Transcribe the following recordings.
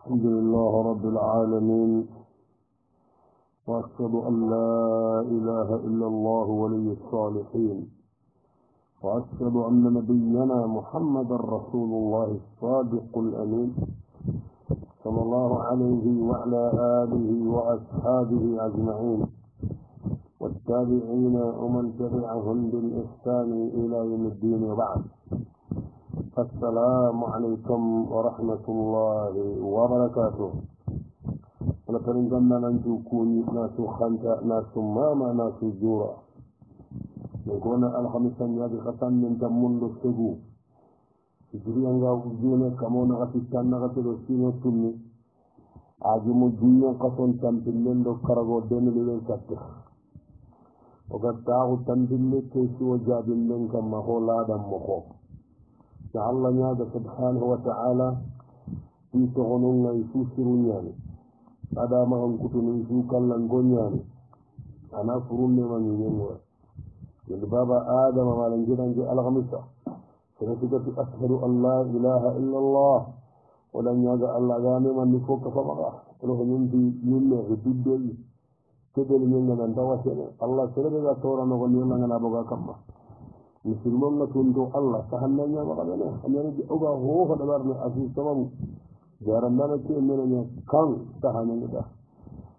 الحمد لله رب العالمين، وأشهد أن لا إله إلا الله ولي الصالحين، وأشهد أن نبينا محمد رسول الله الصادق الأمين صلى الله عليه وعلى آله وأصحابه أجمعين والتابعين ومن تبعهم بالإحسان إلى يوم الدين. وبعد، السلام عليكم ورحمة الله وبركاته. ولكن كنا ننجوكم ناس خانتا ناس ماما ناس جورا نكون الخميس نيادي خطان من تمون لسجو جريان غاو جينة كمون غتستان نغتلو سينو سني عجمو جينة قصون تنبلين دو كرغو دين لين كتخ وقد تاغو تنبلين كيسو جابلين كما هو لادم مخوف الله نيادة سبحانه وتعالى في تغنون يسوسرون يعني ada maham kutuni su kallan gonyani ana furunne man yenwa yanda baba adam malan gidan ji alhamisa sai suka ci ashhadu an la ilaha illa allah wadan yaga allah gane man ni ko ka fama to min di minne hidde kedel min nan dawasene allah sere ga tora no gonni ngana boga kamma musulmon na tunto allah sahannanya magana ne amene di oga ho da barne asu tamam jarandana ke menanya kan tahanan da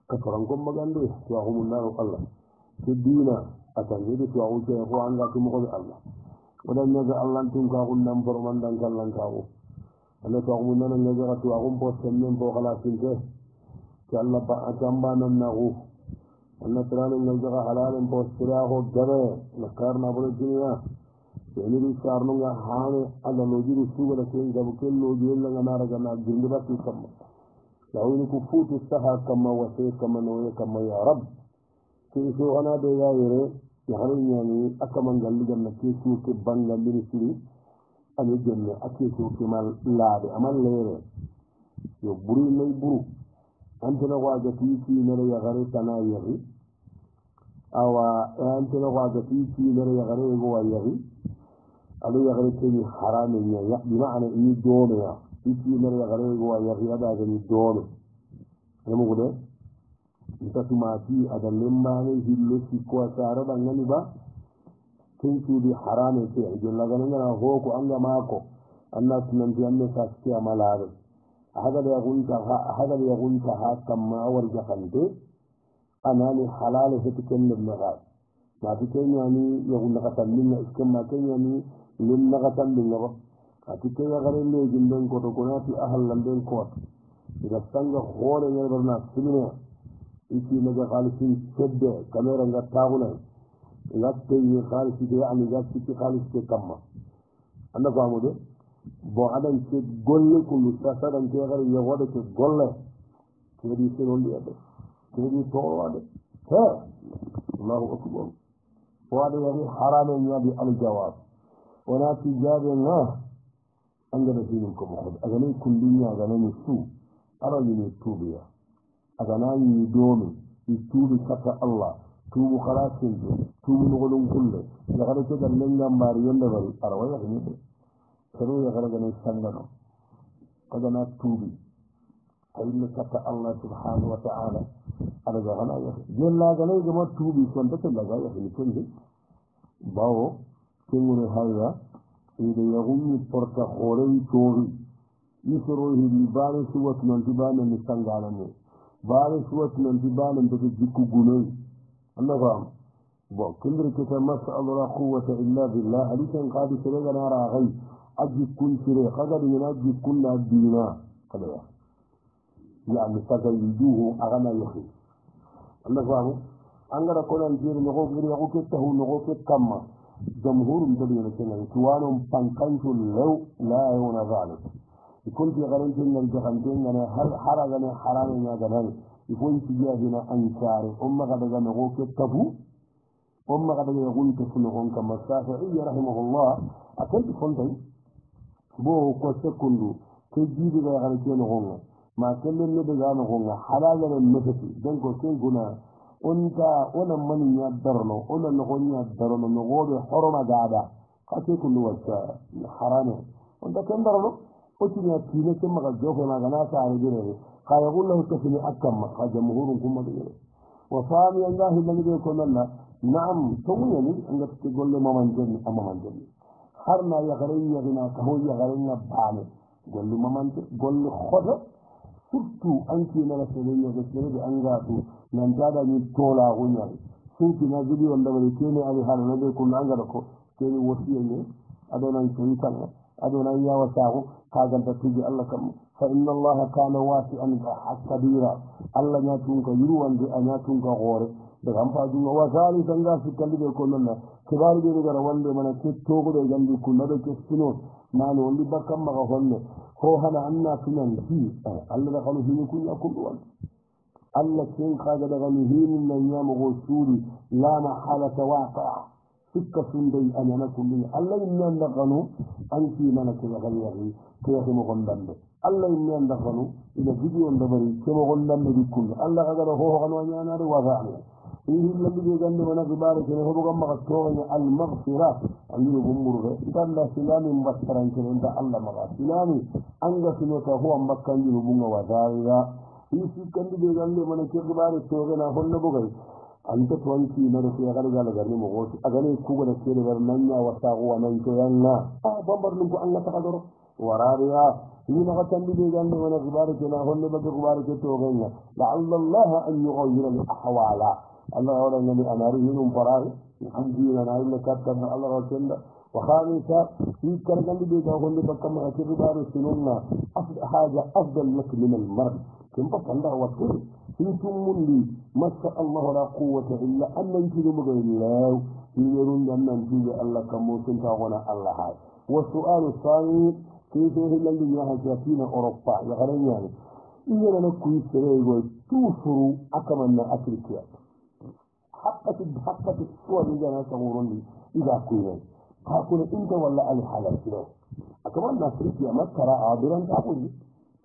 ka farangon magande to ahumun naru Allah dina akan yidi to awu je ko anga to mo Allah wadan naga Allah tun ka hun nam borman dan kallan kawo Allah to ahumun nan naga to ahum bo sennen bo kala tinte to Allah ba atamba nan nahu Allah tarana naga halalen bo sira ho gabe nakarna bo dunya ini sarno nga hane ala lojiru suwala ke gabu kello jella nga naraga na gindiba tu kamma lawini ku futu saha kama wase kama noye kama ya rab so ana de ya yere ya harin yani akaman galligan na ke su ke bangal ministry ani genne ake so ke mal laade amal lere yo buri lay buru antena waga ti nere ya gare tana yari awa antena waga ti nere ya gare go yari على يغريتني حرام يا بمعنى إني دونه يا في مرة يغريه هو يغري هذا جني دونه يا مقولة أنت سمعتي هذا لما عليه اللي كوا سعره بعناني با كنتي دي حرام كي يقول لك أنا هو كو أنا ماكو أنا سنتي أنا ساسكي أمال هذا اللي يقول كها كما أول جهنده أنا لي حلال هتكلم بالنغاز ما تكلم يعني يقول لك تمنى إسكم ما كان يعني لن نغتن لنغا أتكي يغرين لي جندن كوتو كناتي أهل لندن كوت إذا تنغ خوري نيبرنا سمنا إيكي نغا خالسين سد كاميرا نغا تاغونا نغتي خالسي دي يعني نغتي خالسي دي كما أنا فهمو دي بو عدن كي غولي كل ساسدن كي يغرين يغودا كي غولي كيدي سنون دي أدي كيدي طورو أدي الله أكبر وهذا يعني حرام يبي الجواب وناتي جابنا عندنا دينكم أحد أغني كل دنيا أغني سوء أرجني التوبية أغني يدومي يتوبي كتا الله توب خلاص سنجو توب نغلون كله لغاية كده لنجا ماريون لغاية أروايا غنيبه كرو يغرقنا يسنغنو أغنى توبي فإن كتا الله سبحانه وتعالى أرجعنا يخي جل أغني جمع توبي سنتك لغاية غنيبه باو كنغني هايا إذا يغني فرطة خوري توغي يسروه لباني سوات ننتبان نستنغالني باني سوات ننتبان نتبان جيكو قنوي الله فهم بو كندر كتا مسأل لا قوة إلا بالله عليكن قادي سريغا نارا غي أجي كل سريغ قدر من أجي كل الدينا قدر يعني تغيدوه أغنى يخي الله فهم أنغرا كنا نجير نغوك غير يغوك التهو نغوك التما جمهور مدبين كنا توانهم بانكانتو لو لا يونا ذلك يكون في غرنتين من الجهنتين هل حرقنا حرامنا جنان يكون في جهدنا أنصار غدا نغوك التبو غدا يقول تفنغون كما الشافعي رحمه الله أكلت فنتين بوه كوسكندو تجيب غرنتين غونا ما كلم نبغى نغونا حلالا النفسي دنكو سيقنا onta ona mani ya darno ona no gonya darno no gobe horoma gada kate kullu wasa harame onta kan darno otini tine ke maga joko na gana sare dire ka ya gullahu tasni akamma ka jamhurun kuma dire wa fami Allah hilal ko nalla na'am to yani anga te golle maman jenni amaman jenni harna ya garin ya gina ka ho ya garin na bane golle maman golle khoda surtout anki na la sele ya sele an gatu nan tada ni tola gunya sunki na gidi wanda bari kene ali halana be kun anga ko kene wasiya ne adonan sunkan adonan ya wasahu kaga da tuji Allah kam fa inna Allah kana wasi'an kabira Allah ya tunka yuruwan da anya tunka gore da amfa dunga wasali tanga su kallibe ko nonna kibaru be gara wande mana ke togo de gandi kunna do ke sino nani wondi bakam ma honne ho hana anna sunan fi Allah da kalu hini kunya kulwan Allah kin kaga daga muhimmin nan ya mu gosuri la mahalata waqa sikka sundai anana kullin Allah inna ndaqanu anti mana ke galiyahi ke mo gondande Allah inna ndaqanu ila video ndabari ke mo gondande dikun Allah kaga ho kanu nyana do wazani ini lambi gande mana gibare ke ho bugam ma to al maghfira andu gumuru dalla silami mbastaran ke nda Allah ma silami anga sino ka ho ambakkan ni bunga wazaya isi kandi be gande mana ke gibare to na honno bugai anta twanki na da ya garga da garni mu gosu a gane ku ga da ke da barnan ya wata ko nan to yanna bambar nun ko Allah ta kadaro warariya ni na ka tambi be gande mana gibare ke na honno ba gibare ke to ganya la'alla Allah an yughayyira al ahwala Allah wala ngani anari hinum farai alhamdulillah na illa katta Allah rasulullah wa khamisa fi kargandi be ga honno ba kam ke gibare sunna haja afdal lak min al marad kin ba kanda wato in mundi masha Allah la quwwata illa annan ki mu ga Allah yirun nan ji Allah kamo sun ta gona Allah ha wa su'alu sani ki to hilal ya ha fina Europa ya garan yani ina na ku sere go tufuru akaman na Afrika haqqatu suwali jana samurundi ida ku ne ka kuna inta walla al halal kiro akaman na Afrika makara abiran ta ku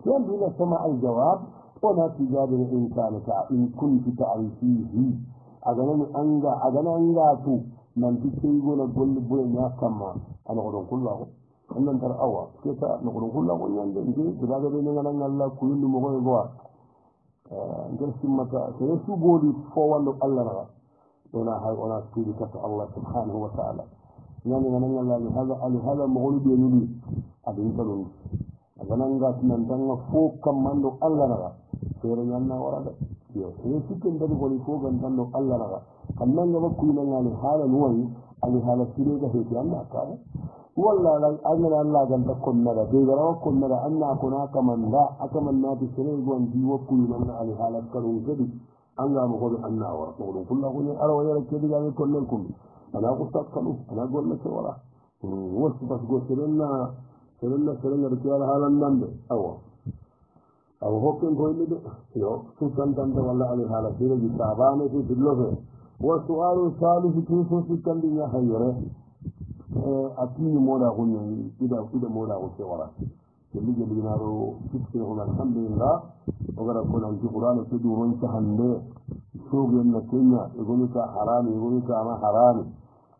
kiyan dina sama al jawab ولا تجادل الإنسان إن كنت تعرفيه أغنى أنغاتو من تكيغو لقل بوين كما أنا قلن كله أنا انتر أوا كيتا نقلن كله وياندي بلاغ بيننا لن الله كل مغوي بوا انتر سمتا سيسو بودي فوالو الله رغا ونا هاي ونا تولي كتا الله سبحانه وتعالى يعني لن الله لهذا مغوي بينولي أبين تلوني أغنى أنغاتو ننتنغ فوق كماندو الله رغا sere nyanna warada yo sikin dadi ko ko gandando Allah naga kannan ga bakku ina ngani hala nuwai ali hala sire ga heti Allah ka walla la Allah Allah ganda konnara de gara konnara anna kuna kamanda akamanna bi sire gon di wakku ina ali hala karun gadi an ga mu ko anna wa to kullu ko ne arawa yara ke diga ne konnen kum ana ko sakkalu ana golle se wala wasu bas go sirenna da kiyala halan nan de awa aw hokken koyde yo sukantante walla ali haala fireji tabane fi dillofe wa su'alu salihu tuso sikkandi nya hayre atini moda kunni ida moda ko sewara kelli ginaro fikke on alhamdulillah ogara ko nan qur'an to duron ta hande sogen na kenya egoni ka harami egoni ka ma harami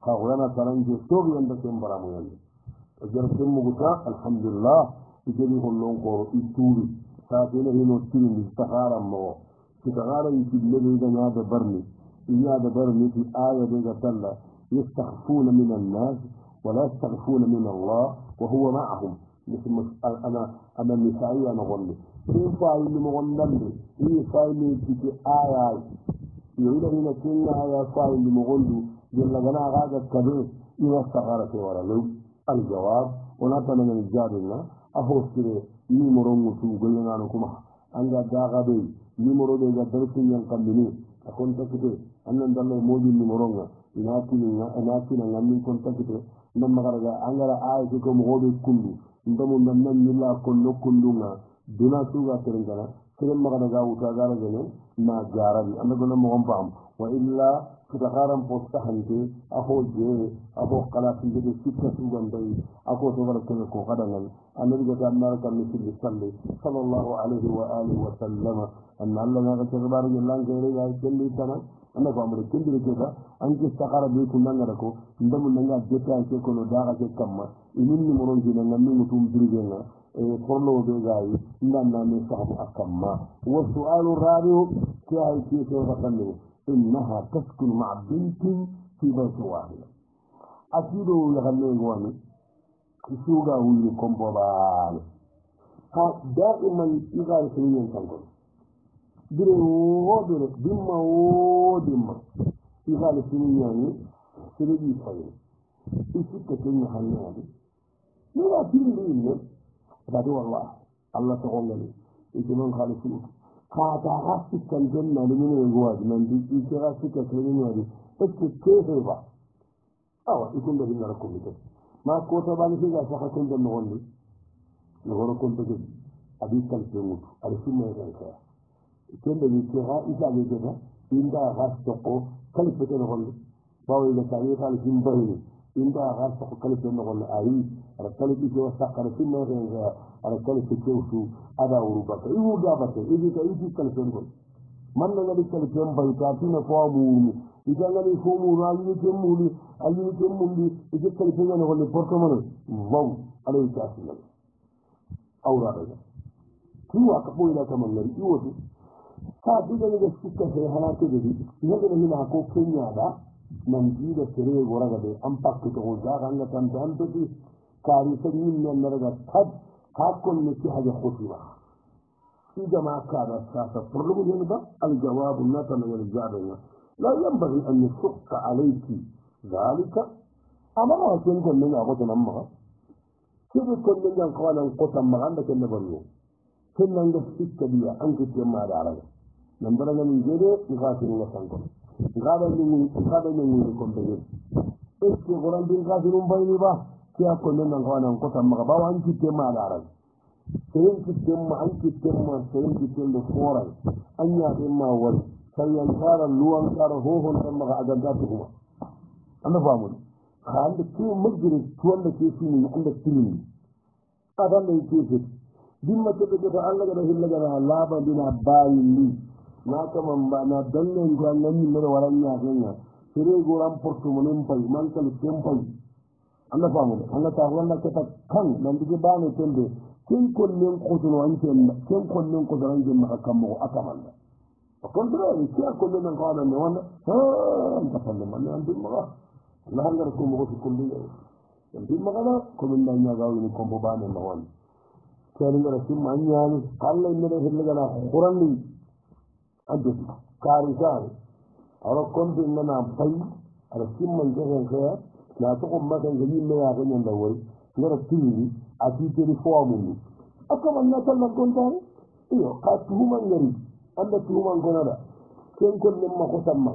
ka qur'an taranje sogen da kembara mo yalla ajar kemmu guta alhamdulillah igeni hollon ko ituri saatena hino tiri istikhara mo istikhara yitille ga nyaada barni nyaada barni fi aya ga talla yastakhfuna min an-nas wa la yastakhfuna min Allah wa huwa ma'ahum مثل أنا مثالي أنا غني كيف فايل مغنى إيه فايل في آية يقول هنا كنا آية فايل مغنى جل جنا هذا كبير إيه استخارة ورا لو الجواب ونحن من الجارنا أهوسره نمرون وتوجينا نكما أنجا داغبي نمرو ديجا درسين ينقلني أكون تكتي أن ندل موجود نمرون إناكنا نمين كون تكتي نما غرجا أنجا آية كم غوبي كله ndamu nannan nilla kollo kollunga duna tuga terengana kelen magana ga wuta gara gene na garan anda gona mo gompam wa illa kitakaram postahante aho je aho kala tinde sikka tugan dai ako to wala kene ko kadangal annabi ga annar kan misli sallallahu alaihi wa alihi wa sallama anna allah ga terbar gelan gere ga kelli tana anda ko amre kendi ke da anke sakara be kunanga ko ndamu nanga jeta ke ko no daga ke kamma inin ni moron jina ngammi mutum dirgenga فرلو بيغاي لنا نصاب أكما والسؤال الرابع كيف كيف يغطنه إنها تسكن مع بنت في بيت واحد أكيد يغني واني سوغا ويلي كومبوبال ها دائما يغاي سنين تنقل دمما ودمما يغاي سنين يعني سنين فايل يسكت سنين حنيادي لا تنين هذا والله الله تقولني يجمعون خالصين هذا غاسك الجنة لمن الجواد من دي غاسك كلمة هذه كيف يبغى يكون ده هنا ركوب ده ما كوتا بالي في غاسك كون ده نقول كون ده أبي كان يموت أرسل ما يرجع كون ده يكره إذا جده إن ده غاسك كل فترة نقول باوي ده كاري خالصين بهني إن ده غاسك كل فترة نقول رسالة إجوا سكر في مرة رسالة كيوسو هذا أوروبا إيهو جابته إيجي كالفينكم من نقدر كالفين بيتاتنا فامون إذا نقدر فامون أيني كمولي إيجي كالفين أنا هو البركمان واو عليه كاسين أورا كيوا كبوي لا كمان غير إيوه كاتي ده نقدر سكر في هناك جدي نقدر هنا أكو كينيا دا من جيدا سريع غورا كده أم باكي تقولها كأنك تنتظر تدي كاري سنين من نرجع تد هاكل نتي حاجة خطيرة إذا ما كان الساسة فرلو جنبا الجواب نتنا والجابنا لا ينبغي أن يشق عليك ذلك أما ما تنقل من أغوث نمها كيف يكون من ينقال القطع ما عندك النبريو كنا عندك ستة بيا أنك تجمع على نمبرنا من جيدة نغاتي نغسانكم غابة من يكون بجيد إيش يقولون بنغاتي نمبرني با كيف يكون من ينقال القطع ما باو أنك تجمع على سيمكي تم فورا أن يأتي ول سينكار اللوانكار هو لما أجداتهما أنا فاهمون عندك كيف مجرد عندك كيف عندك كلمة هذا اللي كيف ديما تبقى تعلق به لجنا لابا بنا بالي ما كمان بنا دلنا نقول من ورانيا هنا سيري قرام برسومين باي مانكل كيمباي أنا فاهمون أنا تعلمنا كيف كان نندي بانه تندي كم كلهم قدروا أنتم كم كلهم قدروا أنتم محكموا أتمنى فقلت له كيف كلنا قال إنه أنا أنت فلما أنا عندي مرة لا هنقدر مغوث كلية عندي مرة كلنا نجاوي نكون ببان النوان كان يرسم عني يعني قال لي إنه هلا جنا خرني أنتم كارثة أنا كنت إننا بي أرسم من جهة خير لا تقوم مثلا جميل ما يعرفني الأول نرسمني أتيتني فوامني أكمل نتلا كنتان إيوه كاتهما يري أنت تهما كندا كن كن لما خسمة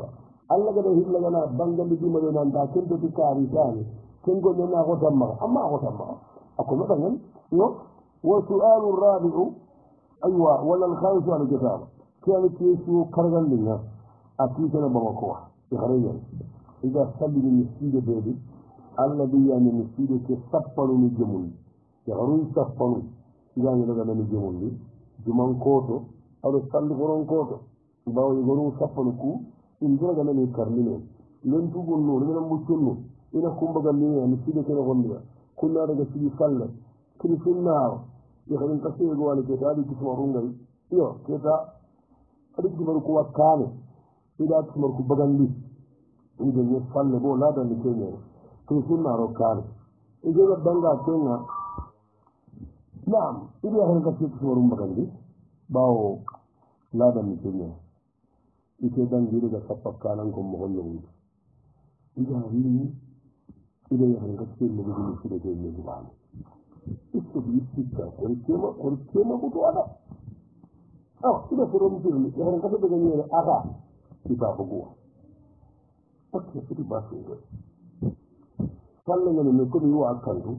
الله كده هلا كنا بانجل دي مدينة أنت كنت تكاري ثاني كن كن لما خسمة أما خسمة أكمل مثلا إيوه والسؤال الرابع أيوة ولا الخامس على الكتاب كانت يسوع كرجل لنا أتيتنا بمقوى يخرجنا إذا سلم المسجد بيدي الذي يعني المسجد كسبنا من جمل يغرون سفنوا يعني لغا نجمون لي جمان كوتو أو سند غرون كوتو باو يغرون سفنوا كو إن جرى غنا نكرمين لن تقول نور من المسلم إلى كم بغنيه يعني سيدة كنا غنيه كنا رجع سيدي فلة كل سنة يخلين كسيه جوالي كذا هذه تسمعون غير يو كذا هذه تسمعون كوا كانه إذا تسمعون كوا بغنيه إذا يفعل بو لا ده نكمل كل سنة ركانه إذا بنجا كنا نعم إذا هل كسيت سورم بغندي باو لا دم الدنيا إذا دنجيل ده سبب كلامكم مهندم إذا هني إذا هل كسيت مبين كده جاي من زمان إستبي إستيكا كريكيما بتوانا إذا سورم تيجي هل كسيت بغني أغا كتاب بقوة أكيد في باسنجر كلنا نقول يو أكلو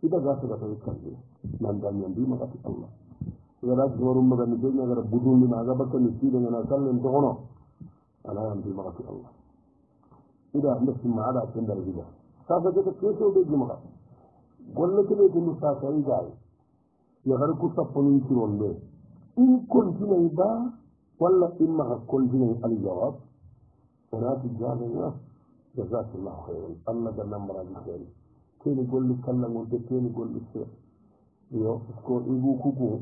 إذا جالس كذا nandan yandi magati Allah wala jorum magani be ngara budul na ga bakka ni sile ngana kallen to ono ala yandi magati Allah ida nda simma ada tendar gida sa ba ke keso be juma golle ke be ni sa sai gai ya har ku saponi ci ronde in continue ba wala imma ha continue al jawab sanati jami'a jazakallahu khairan Allah da namra bi khair kene golli kallan wonde kene golli se yo ko ibu kuku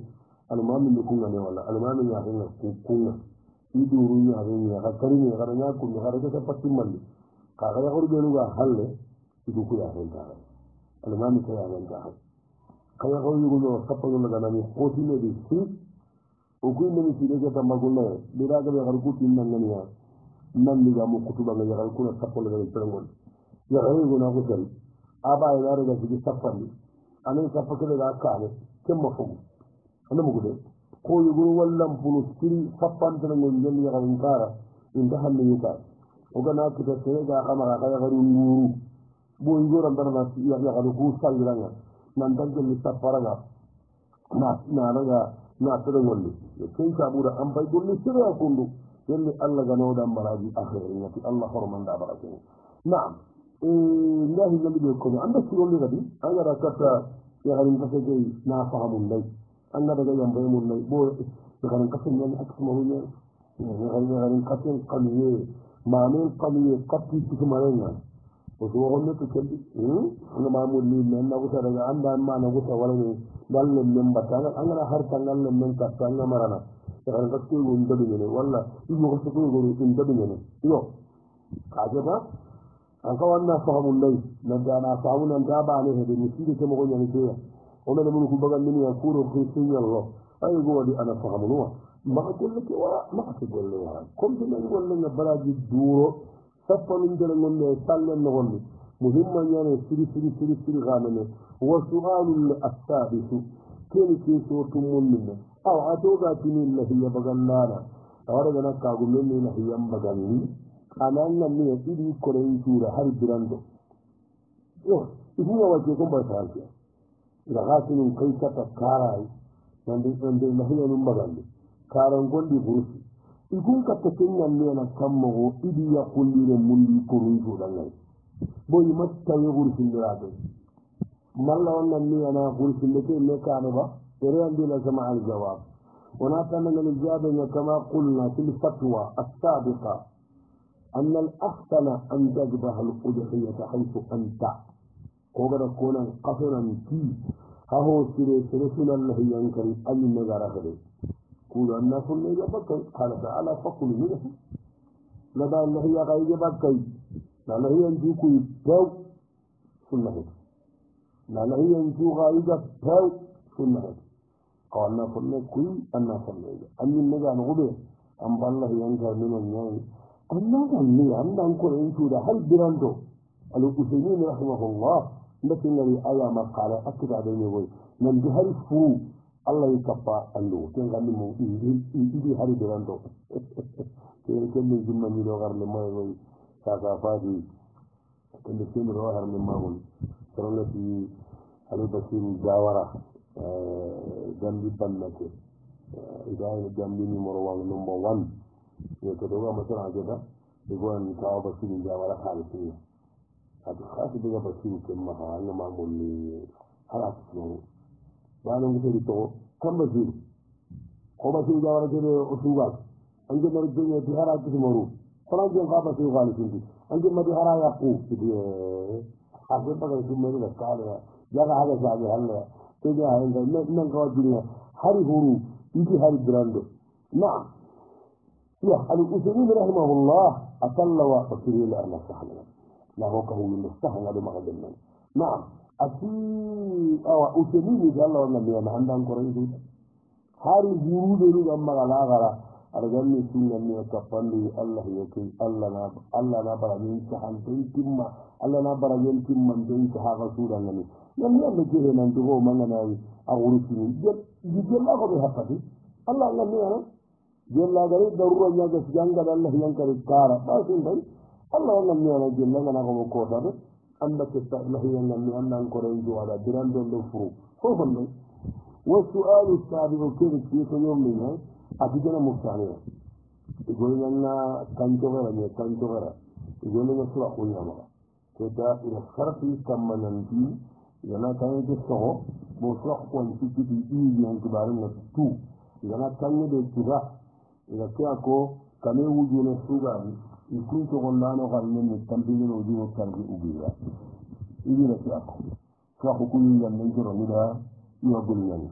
almami ni kunga ne wala almami ya kunga kunga iduru ya ne ya kari ne gara nya kunga gara ka patti mandi ka ga hor belu ga halle idu ku ya hen ta almami ko ya hen ta ka ya hor yugo no sappo no ga nani ko ti ne di si o ku ne ti ne ga magulle dira ga har ku tin nan ne ya nan ni ga mu kutuba ga har ku na sappo le ga perngol ya ga yugo na ko sel aba ina ga ji sappandi anin sappo ke ga kaale kemma fogu ana mugude ko yugo wallam pulu siri sappante ngol ngel ya garin kara inda hanne yuka o gana kita tere ga amara ga ya garu nguru bo ngoro ndana ya garu ku sangiranga nan danke ni sapparaga na daga na tere ngolli ken ka bura am bay golli sire akundu yelli alla gano da maraji akhirin yati allah horman da barake na'am ndahi ngi be ko anda ci woni gadi anga rakata ya garin ka sege na fahamun dai anda daga yambe mun dai bo ya garin ka sege ak sama mun ya garin ka sege qaliye mamen qaliye qatti ci marenga o so wonno to kelli anga mamul ni men na ko daga anda ma na ko wala ni dal len men batanga anga har tangal len men ka tanga marana ya garin ka sege won dabi ne wala ibo ko ko go in dabi ne yo kaje ba anka wanna fahamun dai nan da na fahamu nan da ba ne hede musidi ke mo nyani ke o mele mun ku bagan min ya kuro ko sinyallo ay go wadi ana fahamu no ma ko le ke wala ma ko golle wala kom de men golle na baraji duro sappo min dele ngon ne sallen no golle muhimma nyane siri gamene wa su'alul as-sabisu kene ke so tumun min aw atoga tinin lahiya bagan nana tawara gana ka gumen ne lahiya bagan ni anan nan ne idi koren tura har durando yo ibu waje ko ba ta alfiya da hasinin kai ta karai nan dai mahiya nun bagande karan gondi burusi igun ka ta kinnan ne na kammo idi ya kulli ne mundi koren tura nan boy matta ya bursin dirade malla wannan ne ana bursin da ke ne ka ne ba ere andi la sama al jawab wana kana ne jabe ne kama qulna fil fatwa as-sabiqa أن الأحسن أن تذبح الأضحية حيث أنت قبل كون قصرا في هو سرسنا الله ينكر أن نجار خير قول أن كل يبكي قال تعالى فقل منه لدى الله يغير يبكي لا الله ينجوك يبتو سنة لا الله ينجو غاية يبتو سنة قال نفل كل أن نفل أن نجار غبه أن الله ينكر من النار annaga ni andan ko en tuda hal birando alu usaymin rahimahullah lakin ngari aya maqala akida de ni boy nan di hari fu allah yakfa andu to ngami mo idi hari birando ken ken ni jumma ni do garle moy boy saka fadi ken de ken ro har ni mamul torona ti alu basir jawara gambi bannake idan gambi ni moro wal number 1 ko doga masana jeda digon ka ba sini jawara halisi adu khasi diga ba sini ke ma Allah ma mulli halat no wala ngi to kam ba sini ko ba sini jawara jede usuga anje mar dunya di harat di moru fara je ka ba sini halisi anje ma di hara ya ku di age ba ga sini meri la kala ya ga haga sa ga Allah to ga hanga nan ka dunya hari huru iki hari brando na'am يا الأسلم رحمه الله أصلى وأصلي إلى أن استحمل لا هو كهو من استحمل هذا ما قدمنا نعم أصلي أو أسلم إذا الله ونبي أنا عندنا قريب هاري جرود لي أما لا غرا أرجعني سنة من كفني الله يكي الله نبرا من سحن تيم الله نبرا من تيم من تيم سحا رسولا نبي لم يمكن أن تقول من أنا أغرسني جل الله بحقه الله نبي أنا jella gari darura nyaga janga Allah yankari kara basin dai Allah wannan ne na jella na ko ko da anda ke ta Allah yannan annan ko ren juwala diran don do furu ko bande wa su'alu sabiqu kiri ki ko yommi ne abidana mustaniya igolna kanjogara ne kanjogara igolna sura ko nyama ko da ila sharfi kamananti yana kan ji so bo sura ko ci di yan kibarin na tu yana kan ne de tiba ila ko kame wujune sugani ikun to gondano kalmen ni tambini no dino kalbi ubira ili na ko ko ko ni yan men joro ni da io gullani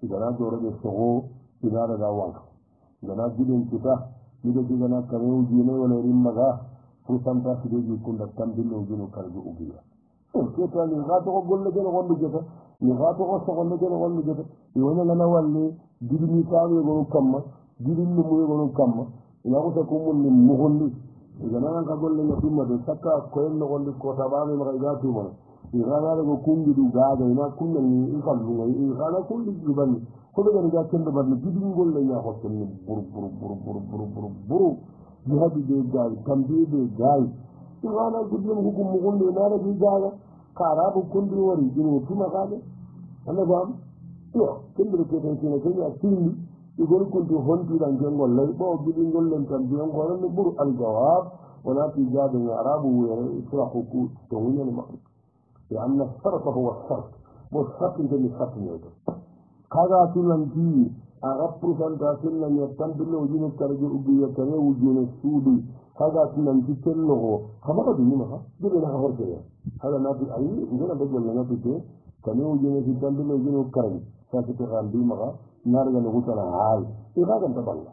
igana doro de sogo igara da wanka igana gidin kita ido igana kare ujine wala rimmaga fusanta sideji kunda tambilo ujino karju ugiya keta ni gato ko golle gene gondu jeta ni gato ko sogonde gene gondu jeta iwana lana walle gidini tawe gonu kamma gidin lumu gonu kamma ina ko ta ko mun ni mugondi igana ka golle no timma de sakka ko en no gondi ko tabame ma ga tuma igana go kungi du gaga ina kunna ni ifallu ngai igana kulli jibani ko be ga kende barni gidin golle nya ko tan buru jihadi de gal tambi de gal igana gidin hukum mugondi na da gaga karabu kundi wari jini tuma gaga ana bam yo kende ko tan kina kenya tindi igol kuntu honti dan jengol lay bo gidin gollen tan biyon goran no buru al jawab wala fi jadu arabu wa israhu to woni ma لأن الشرط هو الشرط والشرط اللي خطني كذا تلنتي أغفر فانتا سنن يتنبل وجين الترجع بيكري وجين السودي كذا تلنتي كله كما قد يمها جبنا هورجيا هذا نبي أي إذا بدل لنا بيته كم وجين التنبل وجين الكرم ساكت غامبي مغا نارجع نقول عال إذا كان تبلا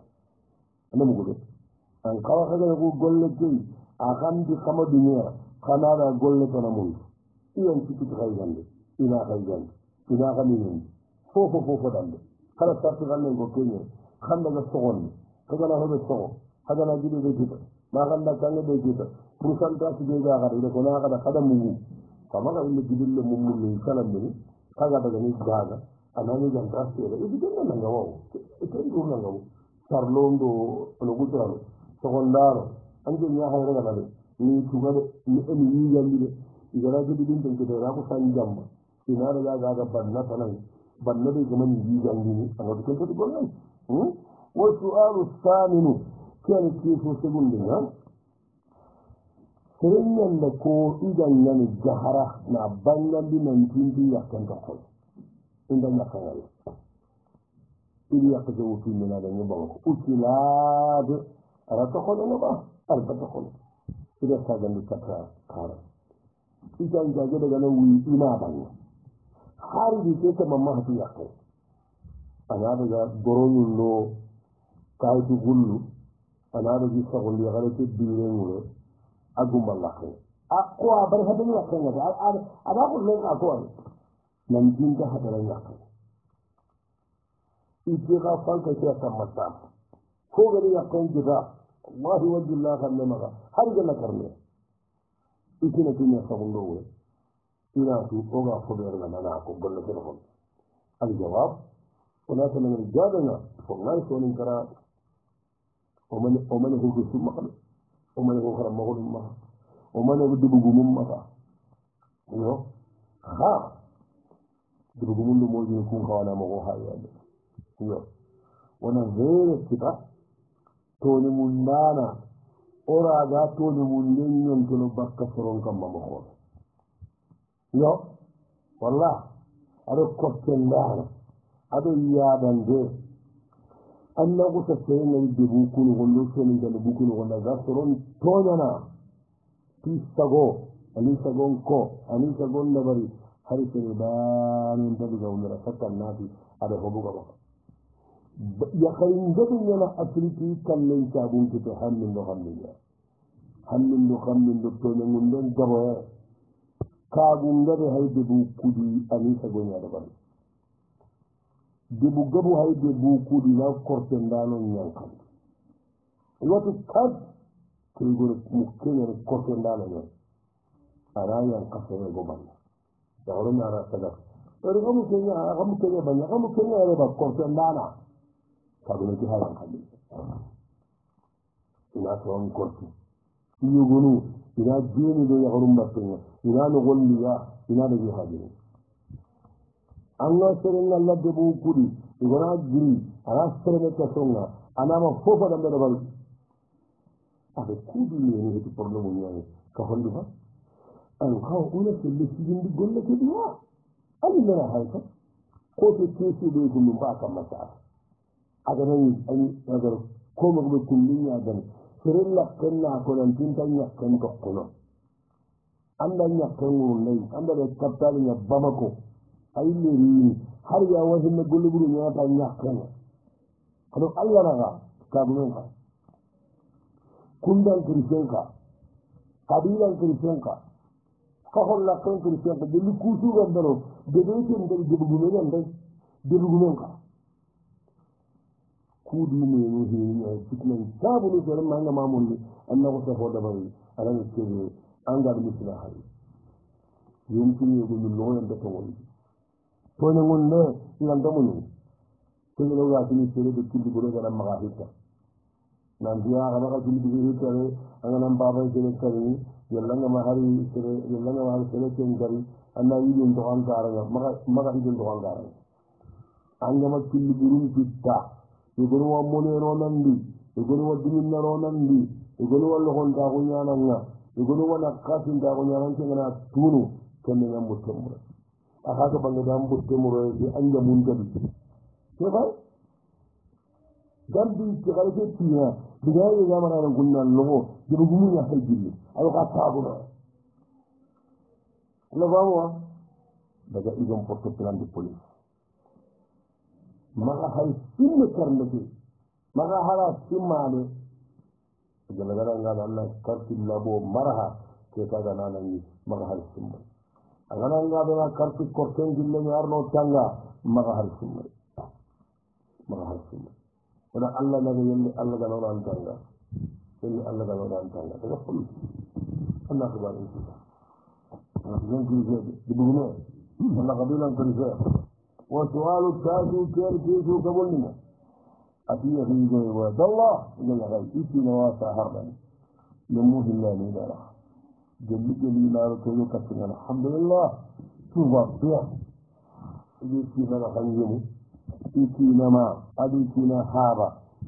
أنا مقول أن كذا هذا يقول قول لك أخان دي كم دنيا خنارا قول لك أنا مول iyan cikin haigande ina haigande ina gamin fofo dande kala sarti ganne go kenye khanda ga sogon kaga na hobe sogo kaga na gibe de kita ma ganda kanne de kita purusan ta ci de ga ga de ko na ga da kada mu kama ga ille gidille mum ni kala ni kaga daga ni gaga anani jan ta ci de ibi de na ngawo e ke ru na ngawo sarlondo no gutaro sogon daro anje nya hayra ga de ni tugade ni emi yandi de igara gidi din tan kida ko san jamma ina da ga banna tanan banna de kuma ni jangi ni amma dukkan to gollai wa su'alu thaminu kan ki so segunde na serenyan da ko idan yani jahara na bannan din nan tindi ya kan ta ko inda ya kan ya ili ya ka zo fi mina da ni ba ko ukilad ara to ko na ba arba to ko ida sa gandu ta kara idan jage daga nan wuri ina banya har da ke ta mamma hatu ya kai ana daga goroyin lo kai tu gullu ana da ji sagon ya gare ke dire mu agum ballahi akko abar hadin ya kai ada ko le akko nan din da hadaran ya kai ije ga fanka ke ta mata ko gari ya kai gida wallahi wajillahi kan maga har ga na karne ikina tinya sabundo we ina tu oga foder na na ko golle telefon al jawab wala tan min jadana fo ngai so nin kara o man ko summa kan o man ko kara magul ma o man ko dubu gumum ma ka yo ha dubu gumum mo ji ko kawana mo ha ya yo wana vere kita to ni mundana ora ga to ni munden non to bakka soron kam ma ko yo walla ado kottendana ado yadande anna ko ta sey ngal de bukunu gondo soni ngal bukunu gonda ga soron toñana ti sago ani sagon ko ani sagon da bari hari sene ban da ga umra sakkan nabi ado hobu ga ba ya khayin gadu yana afriki kallen sabun to hammin do to ngundon gabo kagun gabe hayde bu kudi ani sagonya da bari debu gabu hayde bu kudi na korten dano nyankan wato kad kilgore mukkenya korten dano nyan araya kasere go banda da horon ara sada pero kamu kenya banya kamu kenya ya ba korten dana kagun ki halan kan ina to on korti iyo gonu ina jini do ya horum batenya ina no golliya ina da jihadi Allah seren Allah de bu kudi igona giri ara seren ta songa anama fofa da bal ade kudi ne ne to porno mun yayi ka hondu ha an kawo una ke le sigin di golle ke dia ali na hayka ko to kesu do gum ba ka mata aga nan ani agar ko mo ko kullin ya dan seren la kenna ko nan tintanya kan to kono anda nya kangu nei anda de kaptal nya bamako ay leri har ya wahin na guluburu ne ta nyakana kado Allah na ka bunen ka kundan kirisen ka kabilan kirisen ka holla kan kirisen ka delu kusu gandaro de de tin de bugumen de bugumen ka kudu ne ne ne cikin sabu ne sai manga mamun annabi sa hoda bari aran ce an ga misla hari yumkin ne gumin loyan da tawon to ne wonne ilan da mun to ne ga tini sere de kindi gure ga maga hita nan dia ga maga kindi gure tere angan baba sere kari yalla nga mahari sere yalla nga mahari sere ken gari anna yidin to an garanga maga yidin to an garanga anga ma kindi gure fitta igonu wa mone ronandi igonu wa diminna ronandi igonu wa lohon da ko nyananga igonu wa nakasin da ko nyananga ngana tunu kenne ngam mutemmo aha to bangga dam mutemmo di anja mun gadi to ba gambi ci xale ci tina diga yi ga mana gunna logo di bu mu ya hayji ayo ka tabu na la bawo daga idon porto plan di police maga hay sinne karndeke maga hala simmade galagara ngada Allah karti labo maraha ke kaga nanani maga hal simma agana ngada na karti korten gille ni arno tanga maga hal simma wala Allah naga yelle Allah ga non tanga yelle Allah ga non tanga daga fulu Allah ko bari non ki di bugno Allah qabilan ko وسؤال التاجي كير كيسو قبلنا أتيه في جواب الله إذا غير إيتي نواسا هربا يموه الله نيدارا جلي لا رتولو كتنا الحمد لله توبا فيها إيتي نما خنجمو إيتي نما أديتي نهابا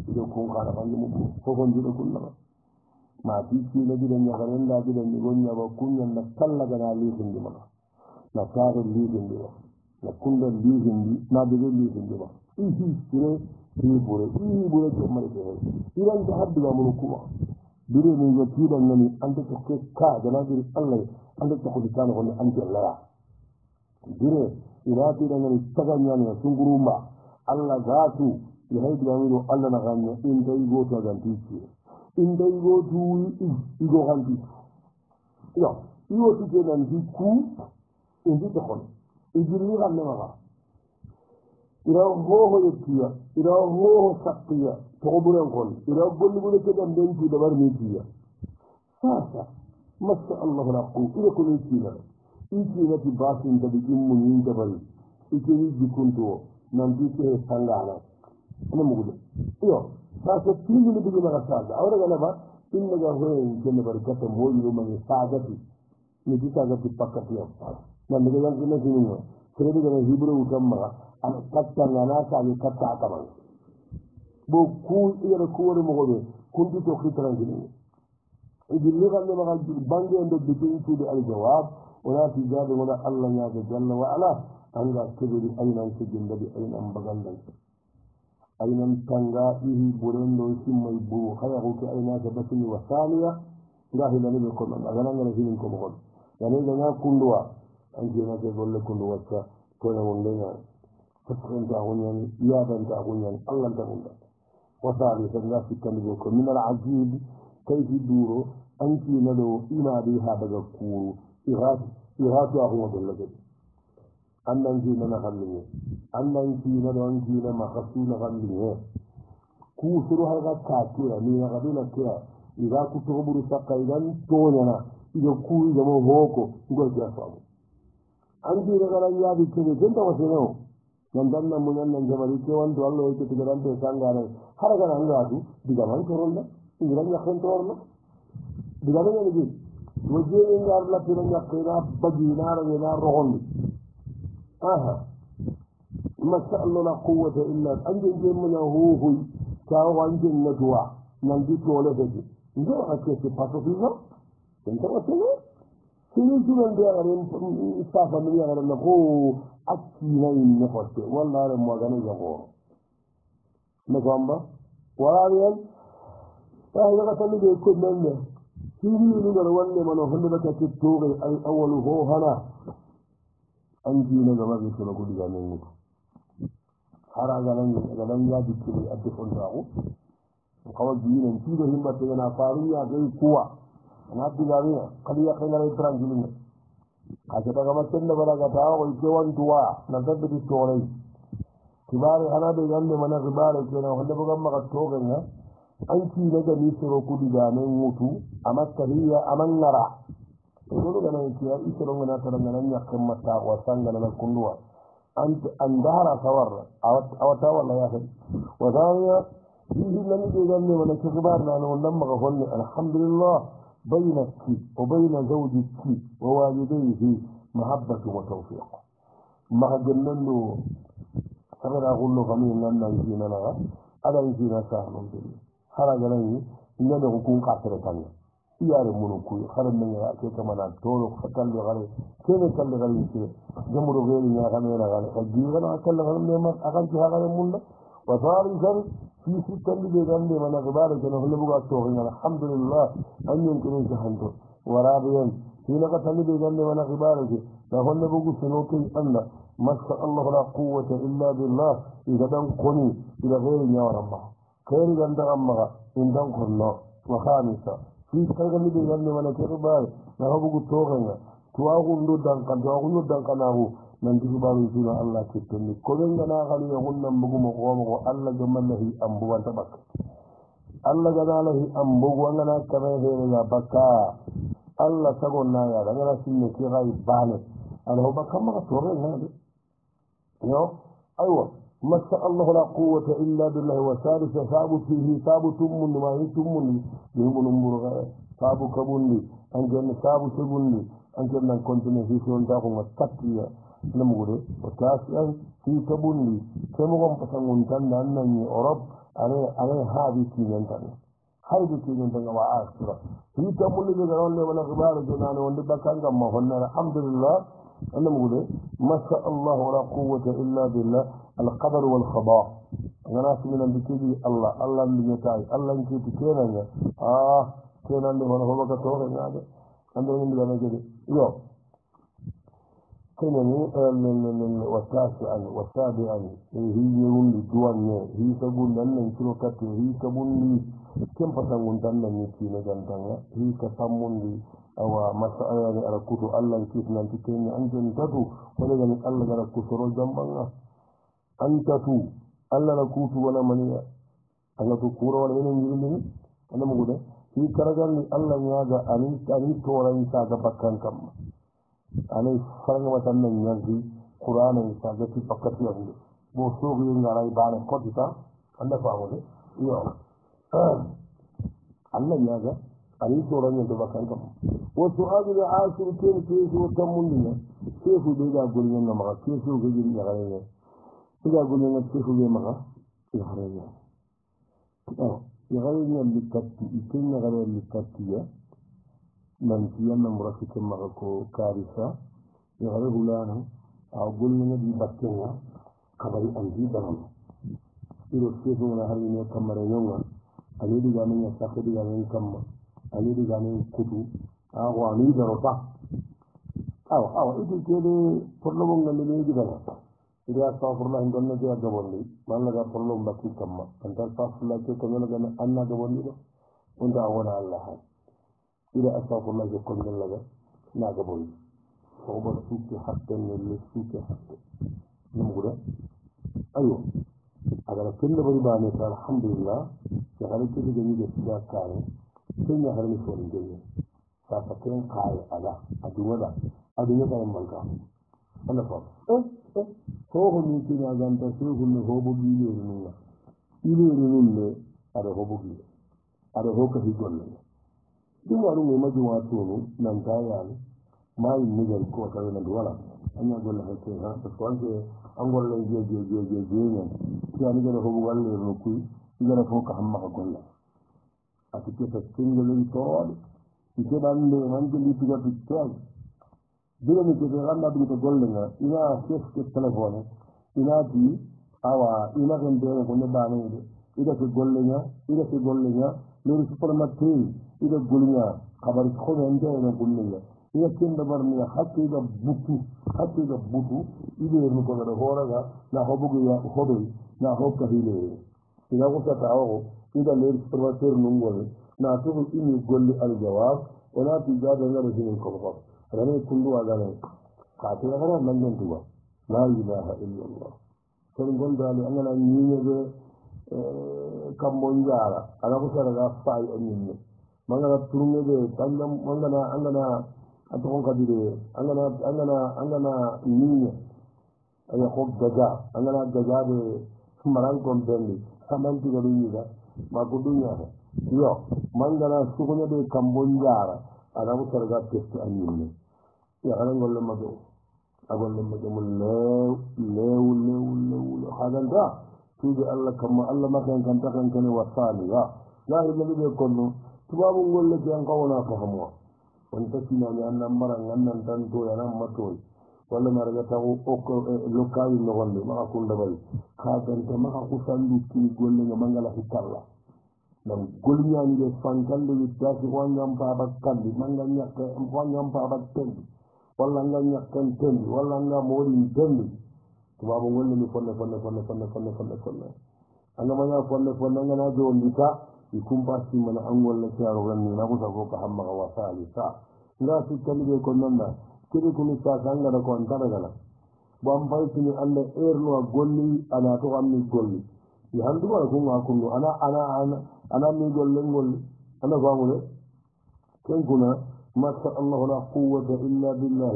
إذا كون كان خنجمو فكون جلو كلنا ما تيتي نجد أن يغرين لا جد أن يغن يبقون ينكلا جنا ليسن جمنا نكاغ ليسن جمنا na kunda lihindi na bege lihindi ba ihi sire bure to mari de iran da haddu ga mun kuma dire ne ga tidan nan an da ke ka da na dire Allah an da ko da ne an da Allah dire ira tidan nan taganya ne sungurumba Allah za su ya haidu ga mun Allah na ganne in dai go to ga tici in dai go du igo ganti yo io ti nan di ku in di to ijiri ganne maga ira hoho yettiya ira hoho sakkiya togoburen kon ira gollugule kegan benci dabar metiya sasa masha Allah la ku ira ko metiya ikina ti basin da bijimmu ni dabari ikini jikunto nan bi ke sangana ana mugude iyo sasa tini ni bigi maga sasa awra gana ba inna ga hoye kenne barkata moyi mani sagati ni sagati pakati ya nan daga yanzu na jini sai daga hibru utamma an katta ngana ka ni katta kaman bo ku ira ku wori mo gobe kun di to khitran gini idin ni galle ma gajil bangi ndo bitin tu de al jawab wala fi jabi wala Allah ya jalla wa ala an ga kibiri aynan su jinda bi aynan bagandan aynan tanga ihi burendo simmay bu khaya ko ki ayna ta batini wa thaniya ngahila ni ko non agana ngala hinin ko mo yani ga kundwa anche na ke golle kundu wacca to na wondenga fasran ta gonyan ya ban ta gonyan Allah ta gonda wasali sanga fikkan ko min al ajib kayfi duro anti nado ina bi ha daga kuru iratu ahu dallaga annan ji na halline annan ji na don ji na mahasuna halline ku suru ha ga ta kira ni na gadula kira ida ku to buru sakaidan to nyana ido ku da mo hoko ngol ja famu anji daga ya bi ke da wasu ne nan dan nan mun nan jabari ke wanda Allah yake daga ran da sangare har ga nan ga du diga man koron da diga ya kan torno diga ne ne waje in ga Allah tiran ya kaira bagi na ra na rohon aha masha Allah la quwwata illa anji je mun hu ta wanjin na duwa nan di tole da ji ndo ake ce pato fizo senta wasu ne sini junan da yaran safa min yaran na ko akki nayin ne forte wallahi mo gane jago na gamba wala ta ga ta ni ko nan ne sini ni da wanne mano hande da ta to ga ai awwalu ho hana an ji na gaba ga to ko diga nan hara galan ya dikiri a dukkan zaku kawai biyu ne shi da himmatu yana faruwa gai kuwa na digariya kaliya kai na rai tranquilin a ce daga matsayin da bala ga ta wai ke wantuwa na tabbata tsorai kibare hana da yanda mana kibare ke na wanda bugan maka togan ya an ci daga nisiro kudi ga nan mutu a maskariya a mangara dole ga nan kiyar isirin na taron nan ya kan mata wasan ga nan kunduwa an dara sawar a wata wala ya sai wadanya yi nan da yanda mana kibare na wannan maka honne alhamdulillah بينك وبين زوجك ووالديه محبة وتوفيق ما جننو سبنا أقول له غمين لنا يجينا لها ألا يجينا سهل بالله حرق لي إننا نكون قاتل ثانية يار منوكي خرج من يأتي كمان تولو فتل غالي كيف تل غالي كيف جمر غير يا غمين غالي الجيران أكل غالي ما أكل فيها غالي منا وثالثا في ستة اللي جنبي من أخبارك أنه اللي بقى توغين الحمد لله أن يمكن جهنده ورابعا في لقطة اللي جنبي من أخبارك فهو اللي بقى سنوكي أن ما شاء الله لا قوة إلا بالله إذا تنقني إلى غير يا رب خير جند أمها إن تنقلنا وخامسا في خير اللي جنبي من أخبارك فهو بقى توغين تواغن دنقناه nanti baru suna Allah kitani kolen gana kali ya hunnan bugu mo Allah jamallahi ambuwan tabak Allah gana lahi ambuwan gana kare hele ya baka Allah sagonna ya gana sinne kirai bane alho baka ma tore na yo aywa masha Allah la quwwata illa billah wa salisa sabu fihi sabu tumun ma tumun yumun murga sabu kabundi an gana sabu segundi an gana kontine fi son ta ko matakkiya نمغري وتاسعا في كبولي كما قم بسنون تنى أنني أرب على هذه كينتان هذه كينتان وعاشرة في كبولي جرون لي ولا غبار جنان وندي بكان كما هنا الحمد لله نمغري ما شاء الله ولا قوة إلا بالله القدر والخضاع أنا من بكذي الله اللي يتاي الله يكتي كينان كينان اللي ولا هو بكتوه هذا عندنا من هذا كذي يوم كنني وتاسعا وسابعا هي يوندي دوانيا هي تقول لنا نشلو كاتي هي كبوني كم فتنون دانا نيكي نجانتانا هي كساموندي أو مسألة على كتو الله كيف نانتكيني أنجن تدو ولكن الله على كتو جنبنا أنت تو الله على كتو ولا منيا الله تو كورا ولا من يجيني أنا مقولة هي كرجال الله ياجا أني تورا يساعد بكان كم أنا فرنا مثلاً ينزل قرآن يساعد في فقط ينزل بوسوق ينزل يبان قطعة أنا فاهمه يوم الله يجا أني تورا ينزل بكان كم وسؤال العاشر كيف وتمنيه كيف بيجا قولنا ما كيف يجي يغني بيجا قولنا كيف يجي ما يغني يغني لكتي يكين يغني لكتيه nantiyan na murafike magako karisa ya gare hulana a gulmin di bakkewa kabari anji baram iro kefu na hari ne kamar yonga ali diga men ya sakhe diga men kamma ali diga men kutu a wa ni da roba aw itu kede porlo ngal ne diga na ida astaghfirullah ndonne de gabondi man la porlo mbaki kamma anta astaghfirullah ke ko ngala gana anna gabondi do unda wala allah إلى أساس الله يقول من لغا لا قبول فهو السوك حتى من السوك حتى نمغلا أيوه أقول كل بريباني الحمد لله يغالي كده جميل السلاح كاري كل يغالي مشوار الجميع فاستقين قاعي على أدوما دا يمالك أنا فاهم هو ممكن أن تسوه اللي هو بجيلي رنونا إلي رنونا أده هو بجيلي أده هو كهي قولنا duma ɗum e majjum tunu nan tayani mayi mujal ko tawenande wala aña golle hakke ha par ce que anke an golle jeeñan tiyani gana hoɓo walleer no kuy igana fof ko hammaka golla ati keta sengolin toroɗe mi keɗande manke lippigatu teaji birami kete ganduɗa ɗum to golle nga ina chefke téléphone inati awa inaken dene ko neɗɗanede idake golle nga lori supermarché ida gulnya kabar ko men de no gulnya ya kenda barni hakke ga butu ide nu ko da horaga na hobugo ya hobe na hokka hile ina ko ta tawo ida le formateur nungol na to ini golli al jawab wala ti jada ngara hin ko ko rane kundu aga ne ka ta gara nan nan tuwa la ilaha illa allah ko gonda le angana nyine kambonjara ana ko sara ga fay anyinne mangana turunge de tangam angana atong kadire angana nyine aya ko daga angana daga de maran kon bendi samanti ga dunya ma ko dunya yo mangana sukunya de kambonjara ana ko sara ga test anyinne ya ana golle mago agolle mago lew hadanda tuude allah kamma allah makan kan takan kene wasali ya lahi nabi be konno tubabu ngolle ke an kawona fahamwa on takina ni annan mara ngannan tanto ya nan matoy walla mara ga taw okko lokawi no gonde ma ko ndabal ka ganta ma ko sandu ki golle nga mangala hikalla dan golnya ni de fankande wi tasi wangam pa bakkalli manga nyakka wangam pa bakkalli walla nga nyakkan tendi walla nga modi tendi tubabu ngolle ni fonne anga manya fonne anga na jo ndika ikumpa si mana angol la tiaro ganni na ko ko ka hamma wa sali sa nga su kalbe ko nonna kiri kuni sa sanga da ko antara gala bam bay tini alle erno golli ana to amni golli ya handu ko ngakunu ana mi golle ana famule ken kuna masha Allah la quwwata illa billah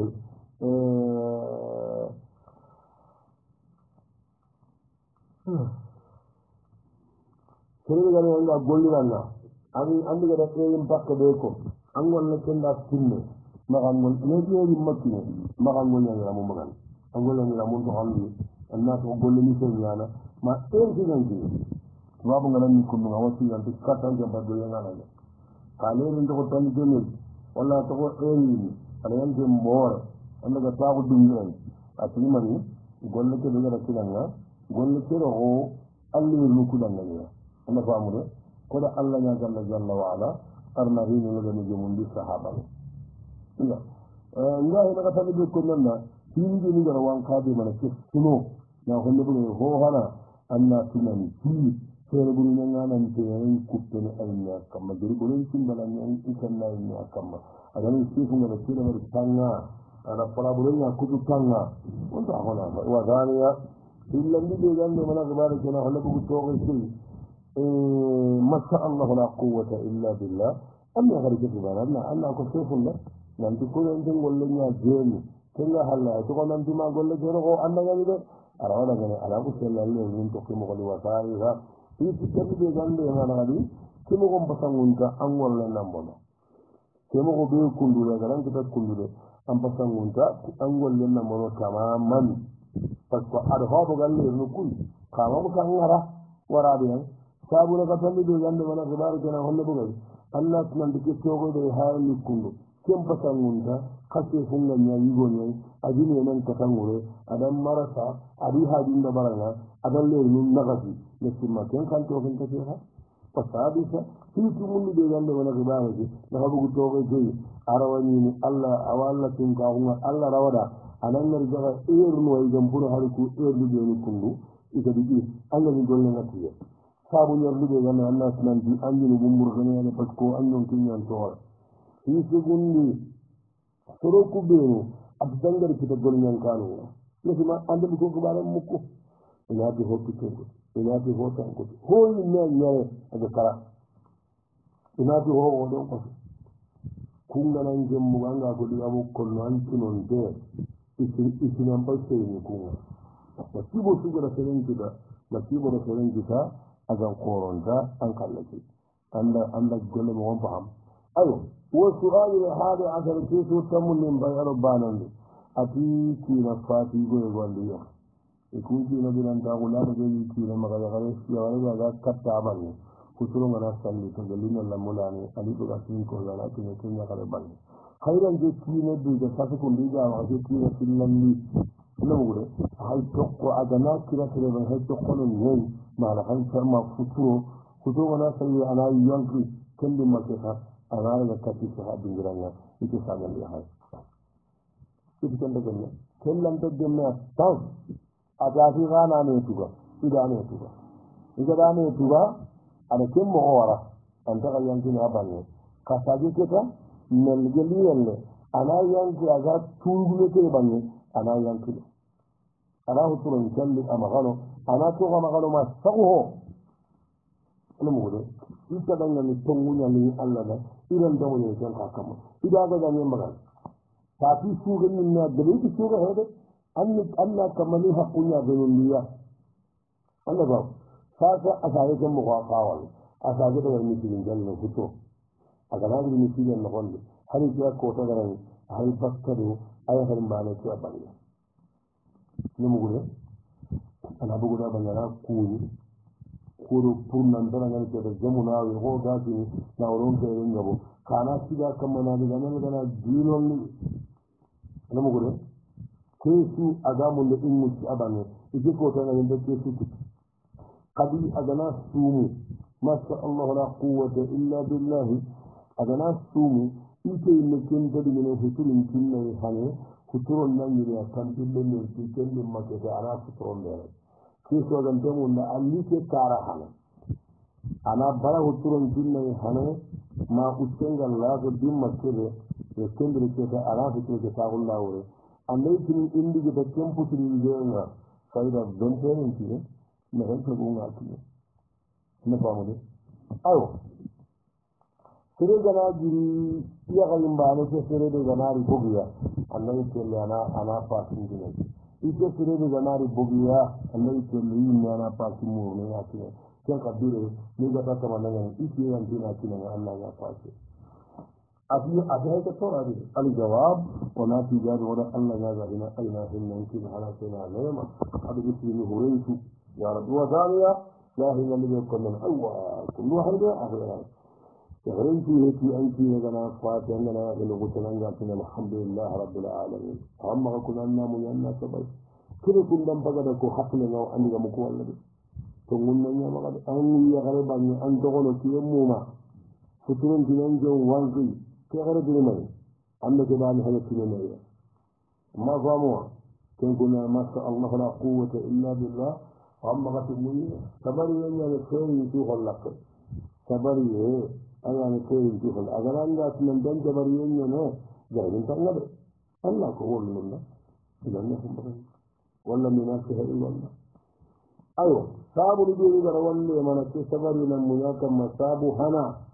sere gane nga golli ranna andi ga da elim bakka be ko angol la kenda tinne magangol ne makkine magangol nya mo magan angol nya mo to handi anna to golli ni sen yana ma tinangi wabu ngana ni kundu ngawasi yanti katan jamba do yana na kalerin to tan jeni wala to ko eli ana yande more anda ga tawu dungen atini mani golle ke do gara kilanga golle ke ro alli nu kudanga ya anda faamude ko da allah nya jalla wa ala arna hinu no gani mundi sahaba ila ngahi daga tabi ko nonna hindi ni gara wan kaade mana ke suno na holle bu ho hana anna tunani ti sere buru ngana nte en kuttene ayna kamma diri bulen simbala en ikanna ayna kamma adani sifu ngara tira mar tanga ana pala bulen ya kutu tanga wanda hona wa daniya illa ndi de ganne mana gabare kana holle bu to sil masha Allah la quwwata illa billah amma garje bana anna ko sifu la nan ko en golle nya jeni kenga halla to ko nan dima golle jero ko anna ngani de arawana ngani ala ko sellalle ni to ko mo ko wasari ha iti tabi gande manadi kemo ko basangunta angol le nambono kemo ko be kundule garan kita kundule am basangunta angol le nambono tamaman pasko ad hobo galle no kuy kama ko ngara warabe en sabu la tabi gande mana gabar kana holle bugal allah nan dike togo de hayni kundu kem basangunta kasse funga nyayi gonye ajini nan takangure adam marasa abi hadinda baranga adalle ni nagati nesima ken kan to ken tafi ha fasadisa titu mundu de gande wala gibara ji na habu to go ji arawani ni allah awalla tin ka hunga allah rawada anan nar jaga ernu ay gamburu hariku erlu de ni kundu ika digi allah ni golle ngatiye sabu nyor lu de gande allah sunan di anjini bumbur gane ne pasko anyon tinyan to yi segundi soro ku benu ab dangar kita golnyan kanu nesima ande ko gibara mukko ina di hokki to ina ti ho tan ko ho ni ne aga kara ina ti ho don ko kunga nan jemmu ganga ko diga mo ko nan tunon de isi nan pa se ni kunga ko tibo su gara seren kita na tibo da seren kita aga koronda an kallaki anda golle mo on faham ayo wo su'alu hada asar kisu tamun min bayaro banan ati ki na fati go golle yo ikuji na bilan ta gula da yi ki na magana gare shi ya wani ga katta ban kusuru ngana salli to galina la mulani ali to gasin ko la to ne kenya kare ban khairan je ki ne du da sasu kun diga wa je ki na sillanni na gure hay to ko agana kira kire ban hay to ko ne ma la han farma futuro kuto ngana salli ana yanki kendi maketa ana ga katti sahabin giranga ite sagal ya hay itu kende gemme kellante gemme tan atati gana ne tuga idane tuga idane tuga ada kemmo ora anta ka yanki na banne ka saji keta nel geliyelle ana yanki aga tuugulo ke banne ana yanki ana huturo kalli amagano ana to amagano ma sago ana mugo ita danga ni tongunya ni Allah da iran da wani kan hakama idan ga ne magan tafi su ganin na da yake su ga hede Allah kamali hakunya ga niya Allah ba sasa asare kan mu kwa kawal asage da wani cikin jannan fito a gaban da misilin na wanda har ya ko ta garan har bakkado ay har ba ne ci aballa ne mugo ana bugu da bangana ku kuro purnan dara ngani ke da jamuna we ho gasi na oron ke ngabo kana sida kamana da nan da na dilon ni na mu gure ke su agamu da in musu abane ije ko ta nan da ke su kadi agana sumu masha Allah la quwwata illa billah agana sumu ite ne ken da ne hutulin kinne hane huturon nan ne ya kan dillon ne ke ken ma ke da ara huturon da kiso gante mun da alli ke kara hana ana bara huturon jinna hana ma ustengal la go dimma kebe e kendri ke ta ara fitu ke ta gulla wore ande tin indi ke tempu tin jenga sayda donte ni ne hento gunga ti ne pamude ayo sere gana jiri iya galimba ne ke sere de gana ri bogiya annabi kelle ana pasin jinna ite sere de ganari bogiya Allah ke ni na pasi mu ne ya ce kan kabire ni ga ta kama nan ite yan dina kina Allah ya pasi abi adai ka tora di al jawab wa la tijadu wa Allah ya ga ina aina inna kin ala sana lema abi bismi huraytu ya rabbi wa thaniya la ilaha illa kunna awwa kullu hada akhira هرنتي هتي أنتي لنا فاتي أننا لغتنا نجاتنا الحمد لله رب العالمين أما كنا نامو يانا سباي كده كنا بقدر حقنا وأني مكوال لدي تقولنا يا مقد أني يا غريباني أن تقولوا كي يموما فترون تنانجو وانقي كي غريب لمن أما كباني هذا كنينيا ما فهموا كن كنا ما شاء الله لا قوة إلا بالله أما قتلني سبري يعني خير يشوف لك سبري ayane koyin jihol agaranga tunan dan jabariyen ne jarin tangabe Allah ko wollunna idan ne humba walla minasiha illa ayo sabu ni gara walle mana ke sabari nan mu ya kan masabu hana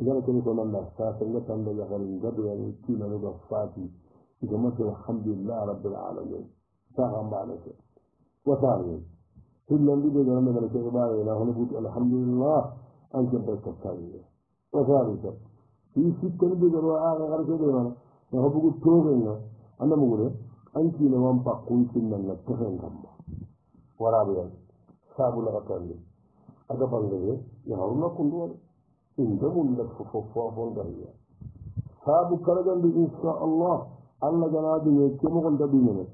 idan ko ko nan sa tanga tan da garin gado ya ni kila ne da fati idan ma ta alhamdulillah rabbil alamin ta gamba ne wa tani kullun bi da nan da ke ba ya hanu butu alhamdulillah an ke da tsakani وذلك في سكن بجروا آغا غرق ديوانا وهبقوا التوغينا أنا مقول أنت نوام باقوي سنة نتخين كما ورابيا سابو لغتان لي أقبل لي يهارنا كندوان إنتمون لك ففوفوفون غريا سابو كرغان دي إن شاء الله الله جنادي يكيمو قلت بيننا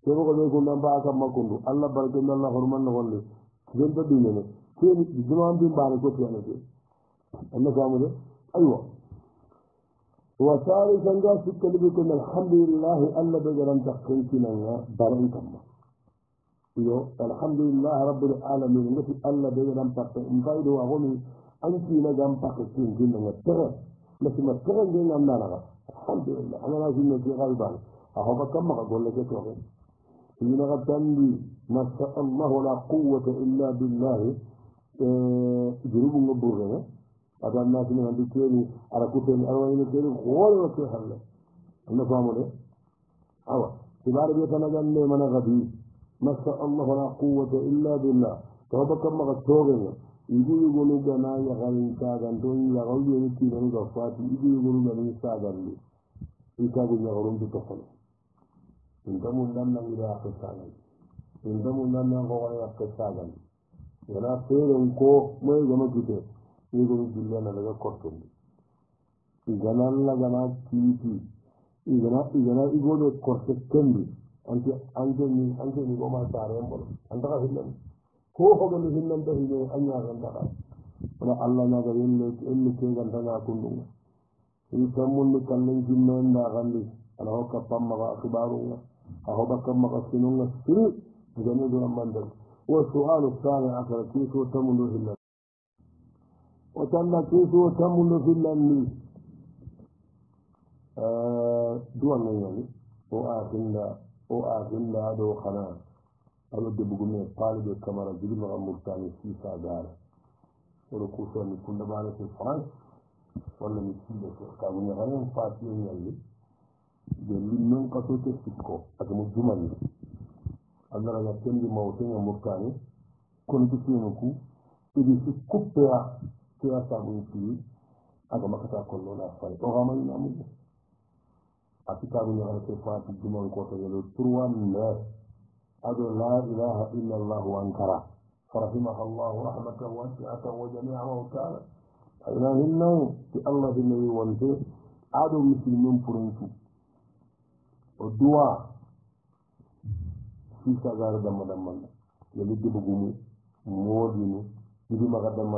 كيمو قلت بيكونا باقا ما كندو الله بركنا الله حرمان نقول لي جنت بيننا كيمو جنوان بين باركو فيانا دي أنا فاهمه أيوة وثالثا جاء سكة بكم الحمد لله ألا بجران تقيتنا بارين كما يو الحمد لله رب العالمين نفي ألا بجران تقيتنا مقايدوا أغني أنتي نجام تقيتين جنة نتغى لكن نتغى جنة نانا الحمد لله أنا لازم نجي غالبان أهو بكما أقول لك توقع إذن غدان لي ما شاء الله لا قوة إلا بالله جروب مبورنا هذا الناس من عندي كيني على كتير أروين كيني غول وكهلا أنا فاهمه ده أوا تبار بيتنا جنة من غدي ما شاء الله لا قوة إلا بالله توبا كم غتوغنا يقولوا جنا يغالين كاغان دون يغالي يكي من غفاتي يقولوا جنا يساعدني يكابو يغالون بتفعل إنتمون لنا إلى أقصانا إنتمون لنا غوالي أقصانا ولا فيرن كو ما يجمع كتير يقولوا جلنا لغا كورتون إذا الله جنا كيتي إذا يقولوا كورتكندي أنت نقوم أتاريهم بلو أنت كهلا هو من هلا ده هي أنيا غندا ولا الله نقول إنك كي غندا كلهم يسمون كلن جنون دا غندي ana hokka pammaga kibarunga ahoba kammaga sinunga siri jamidu amandal wa su'alu thani akara kiso tamundo hilla wa tanna kiso tamundo hillanni duwan ngani o akinda do khana alo debugume palibe kamara jibril amurtani sisa gara olo kusoni kunda bala ke france wala mi sile ko kagu ngani fati nyalli de limnon kaso te sikko ak mo jumal andara na tendi mawte amurtani kon bisino ku idi si kuppea ke asabu ti aga makata kollo la fay o gamal namu atikabu ngani ke fati jumal ko to yelo turwan ne ado la ilaha illa allah wa ankara فرحمه الله رحمة واسعة وجميع موتانا إله النوم في الله الذي وانته عدو مسلمين فرنسو والدعاء في سجارة دم يلد بقومي موديني يدي مغا دم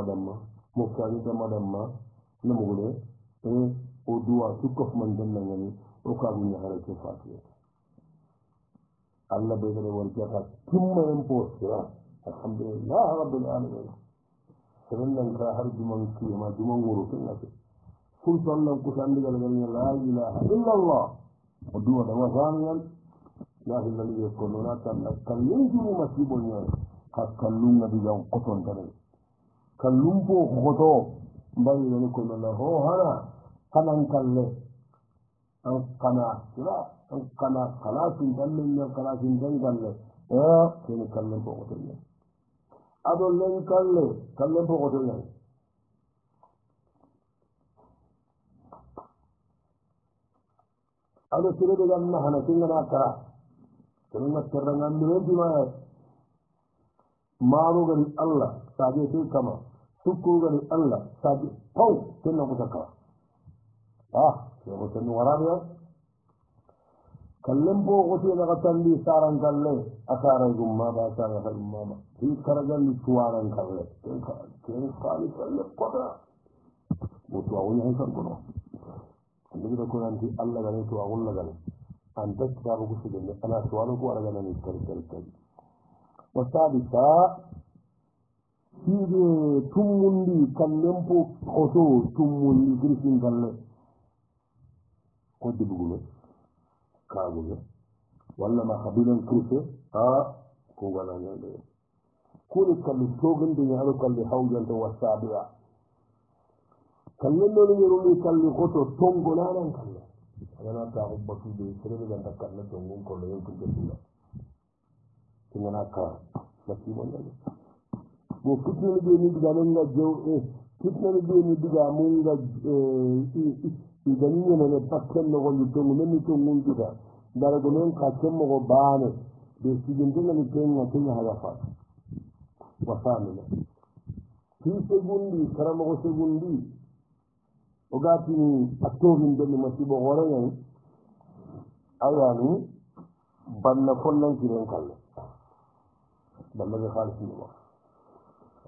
مفتاني دم نمغلي والدعاء تكف من دمني وكابني على كفاتي الله بيغري والجاكا كم ينبوسرا الحمد لله رب العالمين سنن كاهر جمن كيما جمن ورثنا كل صلى كسان لا اله الا الله ودوا دوا ثانيا لا اله الا الله يقولون كلم جو مسيبونيا كلم نبي جاو قطن تاني كلم بو خطو باي لن يكون الله هو هنا كنان كله ان كنا لا ان كنا خلاص كلم خلاص كلم كن كلم بو خطو ado len kalle bogoto ñay ado sirede gam nahana kengana kara kenga terrangambirentimaya marugani allah saje te kama sukkugani allah saje paw kenna kuta kara keko tenni waraɓeya kallen bogote naga tandi saran kalle asara gummaba asara gummaba hi karagalli tuwaran kalle ken kali kalle kota bo tuwawuña hen kankono andegida ko nanti allah gane tuwawulla gane anta kitabu kusudene ana tuwano ko araganani kari wa sadisa hiide tummundi kallen po koto tummundi grisin kalle ko debugume kaguge walla ma kabilan kirse ko wala nyande kuni kalli togande nyaalo kalli hawjanta wasabiya kallen non yeruli kalli goto tongo nanan kalle ana ta ko batude serebe ganda kalle tongo ko le yonko jella tingana ka lati wala bo fitni be ni diga non nga jew fitni be ni diga mun nga idani ne pakken no golli tongo men tongo diga dara ko non ka temmo ko baane be sigindina ni kenya haya fa wa famina ti segundi karamo ko segundi o gatini atogin delle masibo gore yan ayani banna follan kiren kalle banna be khalis ni wa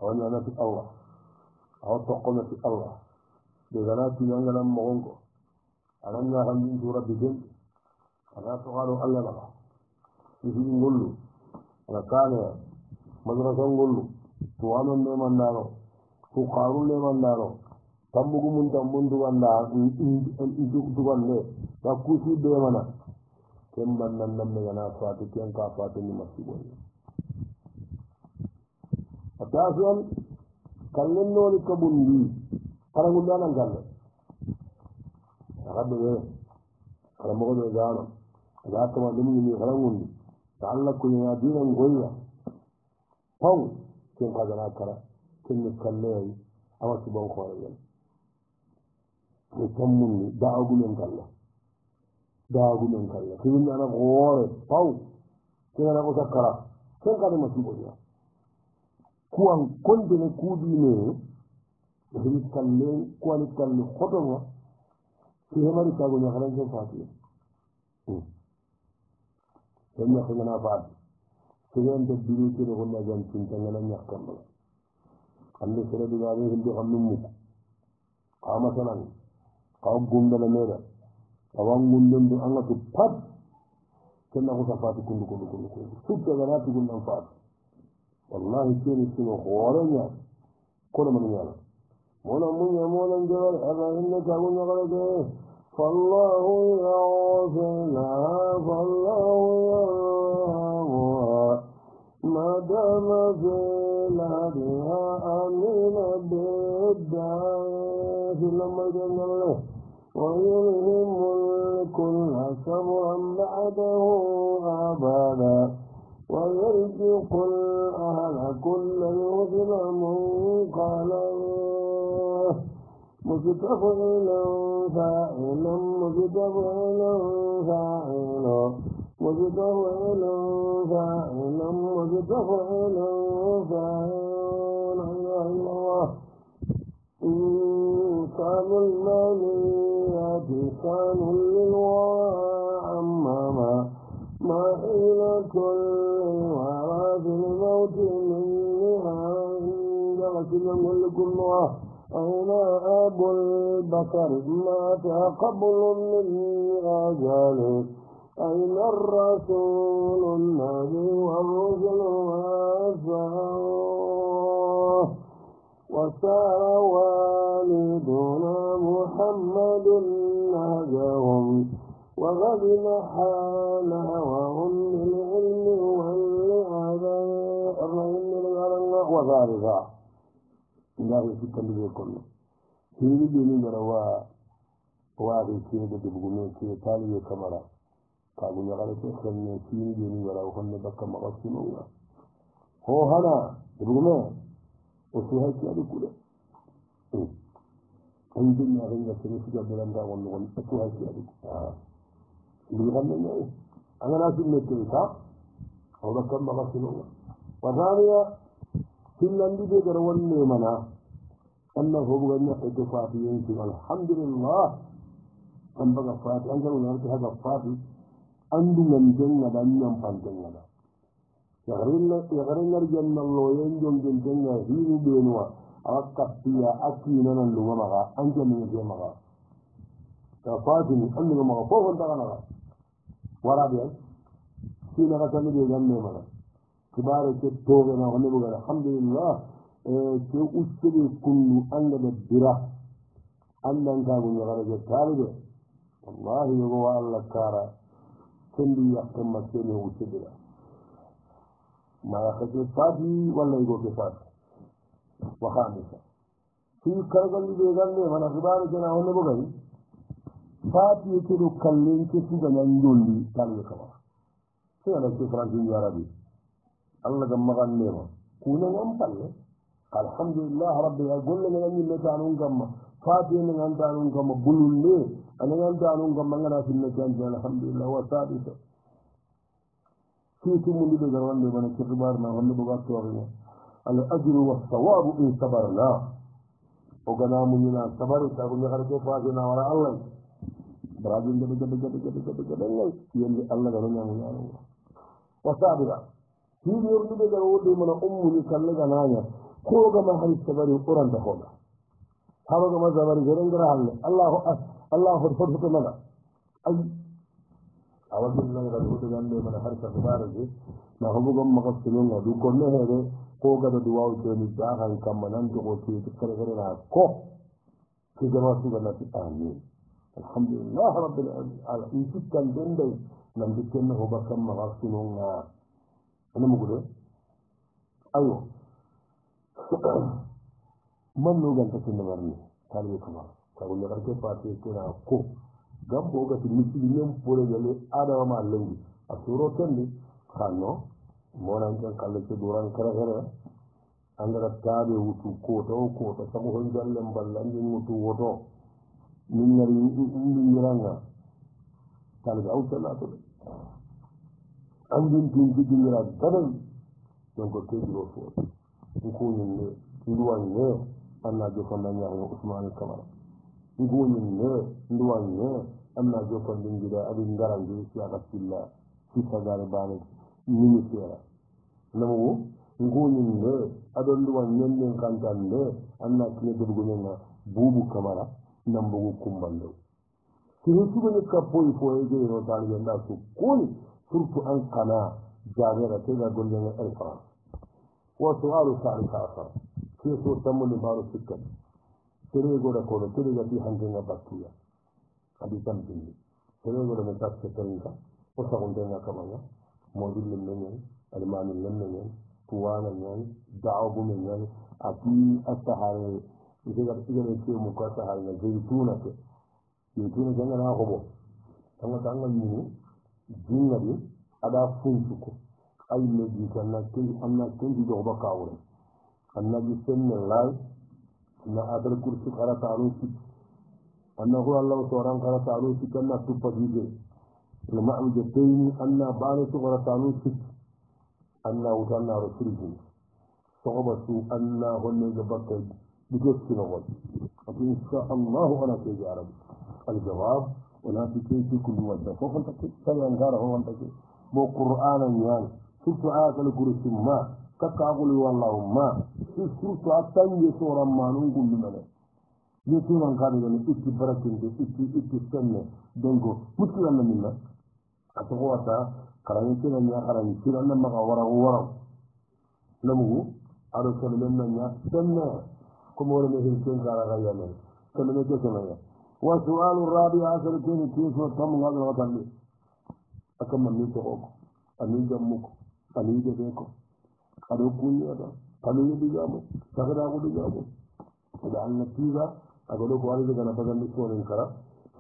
awanya na fi allah aw toqona fi allah de ganati ngana mo gongo ananya hamdin sura bigen ana soxaano allah naxa isigi ngollu ana kaane madrasa ngollu tuwano nemandano fuqaru nemandano tambugu mun tambun dugande ta kusi demana ken bannan namme gana fati ken ka fati ni masiboni attention kallen noni kabundi karangullanan galle rabbe karamogo be gano gatama dum ni harangundi Allah ko ya dina ngoya paw ken ka gana kara ken ni kalle awa ci bon ko yel ko tammun daagu men kalle ken ni ana gore paw ken ana ko sakara ken ka ma ci bon ya kuan konde ne kudi ne ni kalle ko ni kalle khotonga ci hemari ka go ni haran ko fati kenya khana baad segen de biru ci ko na jan ci tan na ñakam la ande sere bi gaade hindi xam nu mu ama sanan xaw gumba la meda awangunden do anga to pat kenna ko safati kundu sutta ganati gunnan faat wallahi keni sino hoorenya kono man nyala mona munya mona jawal ala inna ka munya galade fallahu ya'zina fallahu ma dama ziladiha amina bidda lamma jannalle ويلهم الكل صبرا بعده أبدا ويرزق الأهل كل يظلم قال مستفعلا فاعلا مستفعلا فاعلا مستفعلا فاعلا مستفعلا فاعلا لا إله إلا الله إنسان الماليات كان للورى عمما ما حيلة للورى في الموت منها عند رسول الملك الله أين أبو البكر مات قبل من أجله أين الرسول النبي والرسل والأسفار وسار والدنا محمد نهجهم وغضب حالها وهم بالعلم والعذاب وذلك الله يسكن بكم هذه دين جروا وهذه شيء بدبغني شيء تالي كمرا كابو يغلط خلني شيء دين جروا خلنا بكم أقسمه هو هذا بدبغني وسوها كذا كله عندنا غير كذا في جبلان دا ونقول وسوها كذا بيغني أنا لازم نتكلم أو بكم أقسمه وثانيا Finlandi be gara wanne mana Allah ho buganna ede fati yanki alhamdulillah an baga fati an garu narti haga fati andu ngam jenga dan nyam pantenga da yagarilla janna lo yenjon jenga hiru benwa akapia akina nan lunga maga anje min je maga ta fati ni andu maga fo won daga wara be sina ka tani be ganne mana kibare ke toge na wonne buga alhamdulillah ke ussebe kullu anda da dira andan ka gun yara je talibe wallahi yogo walla kara kendi yakma sene ussebe ma yakati fadi walla yogo ke fadi wa khamisa fi kargal be ganne mana kibare ke na wonne buga fadi ke do kallen ke su ga nan jolli talibe kama sai ala ke franci arabi Allah gamma gannema kuna ngam palle alhamdulillah rabbil alamin ngam ni tanun gamma fati ni ngam tanun gamma bululle an ngam tanun gamma ngana sinna tan alhamdulillah wa sabita fi mun di garwan de bana kibar na wonde buga to al ajru was thawab in sabarna o gana mun na sabaru ta ko ngara ko fati na wala Allah barajin de yelli Allah garo nyaamu wa sabira hidi yorduɓe gara woɗɗi mana ummuni kallega naña kogama hay sabari ɓuranta hoɗa hawagama sabari gerengara halle allah foto naga ay awaɗinnaga kadi hoɗo gande mana har sa sabara je na hobugom maka sinonga ɗum konno heede ko gada du wawteni jahan kamma nan jogo titi kerekerena ko ke jama suganati amin alhamdulillah rabbil alamin in sikkan denday nan dikkenna hoba kamma ka sinonga ana mugude ayo man no ganta sunna marni talbe kuma kago le garke fati kina ko gambo ga ti misi nem pore gele adama ma lengi asuro tende kanno monan tan kalle ci duran kara kara andara tabe wutu ko to sabu hon dalle mballa ndi wutu woto min ngari ngiranga talbe au salatu andin tin jigindira dadan donc ke diro fo ko ni nduwanne anna jo ko nanya Usman Kamara nduwanne anna jo ko dingira abin garangi ci akilla ci sagare bane ni sera namu nduwanne adon nduwanne den kantande anna kine dogo nyanga bubu Kamara nambugo kumbando Sini ka poi poi je no tali yanda su kuni surtu an kana jabira te ga golden alfa wa su'alu salika asar ke so tamu ni baro sikkat tere go da ko tere ga ti hande na bakiya adi tam dinni tere go da me takke tanga o sa gonde na kamanga modul men almani men tuwana men da'abu men ati astahare idan idan ke mu ka tahare na zaituna ke zaituna janga na hobo tanga ni jinnabi ada funsuko ay meji kanna kin anna kin di do bakawre annabi sallallahu na adar kursi kara taru si anna hu allah soran kara taru si kanna tuppa dige na ma'uje tayni anna bani to kara taru si anna utanna rasulun soba su anna honne ga bakay dige sino won insha allah ana ke jarab al jawab wala fi kayfi kulli wadda fa fanta sayan gara ho wanta ke bo qur'anan yan surtu ayatul kursi ma kakagul wallahu ma surtu atanye soran manun gullu mele yetunan kadi ne itti barakinde itti senne dongo mutula na minna atoko wata karayin kina nya karayin kina na maga wara namu aro sene men nya senne ko mo ne hin ken gara ga yamen sene ne ke sene wa su'alu rabi asal kin kiso tam ngal wa tan akam man to ko ani jammuko ani de ko ado kunya da kanu digamo sagada ko digamo da Allah tiga agado ko wali daga bagan ni so kara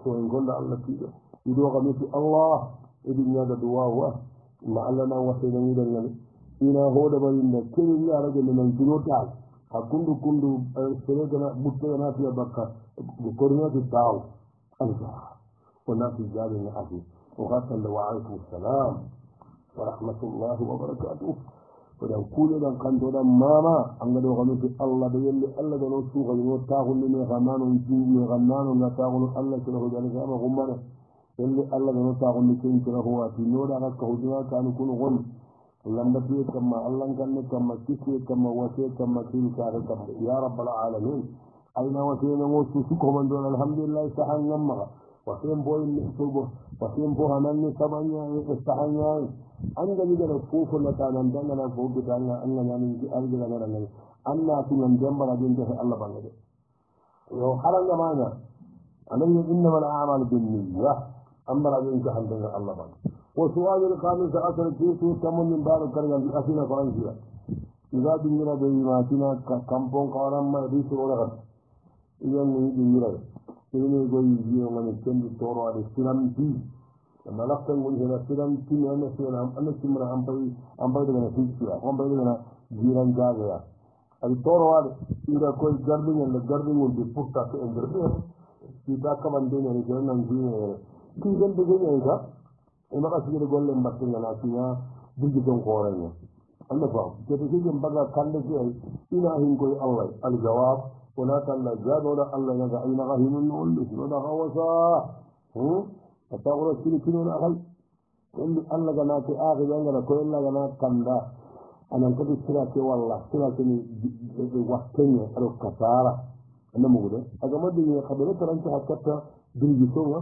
so gonda Allah tiga ido ga mi Allah idin ya da duwa wa ma Allah na wasa da ni da ni ina hoda bari da kin ya rage nan duro ta kundu sere da mutta na fiya bakka ko riya da taw Allah wa na fi jari na afi wa qatan wa alaikum assalam wa rahmatullahi wa barakatuh dan kule dan kanto dan mama anga do ganu fi Allah da yelle Allah da no su ga no ta hulli ne gamano jinni gamano na ta hulli Allah ta ho dan sama gummana yelle Allah da no ta hulli kin ta ho ati no da ka ho dina kan kun gon lamba ti kama Allah kan ne kama kisi kama wase kama kin ka ga kama ya rabbal alamin aina wase ne mo su ko man don alhamdulillah sahan ngamma wase boy ni subo wase bo hanan ni sabanya istahanya an gani da fofo na tanan dan na fofo da Allah Allah ya min ji algara da nan Allah tunan jambara din da Allah bangade yo haran da mana anan inna mal a'mal bin niyyah amara din ka handa da Allah bangade wa su'alul khamis asal kisu tamun min baru kargan di asina faransiya idza dingira da imatina kampong karam ma di sura iyan ni dingira ini goyi jiyo ngani kendi toro ade siram ti malakkan gun hena siram ti ne siram an simra ampai daga fiskiya ampai daga jiran jagaya al toro ade ira koy gardin di putta ke enderbe ti da ka bande ne ne nan jiyo ki gande goyi ga ina ka sigire golle mbatte na tiya bugi don koranya Allah fa ke to ke mbaga kande ke ina hin koy Allah al jawab ولا تلا جاب ولا الله يجا أين غاهم النول ولا غوصا فتقول كل كلون أقل اللي الله جنات آخر ينجر كل الله جنات كندا أنا كنت سرعة والله سرعة وقتني أروح كسارة أنا موجودة أجا ما دنيا خبرة ترى أنت حكتها بالجسوم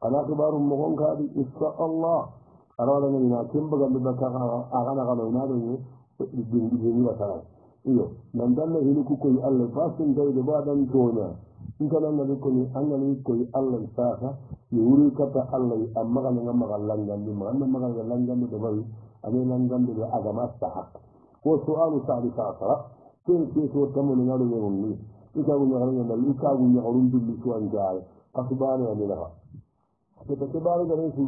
أنا كبار مغون كادي إن شاء الله أرانا لنا كم بقى ببكا أغانا غنونا دنيا بالجسوم بسرعة iyo nan dalle hili ku koy Allah fasin dai da badan tona in kana nabi ko ni annani koy Allah saka yuri kata Allah amma kana ngam magallangan ni man magallangan da bai ane langan da agama sahak ko su'alu sa'di sa'ara ke so tamu ni ngalo ni ika gunya haranya na ika gunya harun billi ko anjal asbani amila ke ta bare da ne su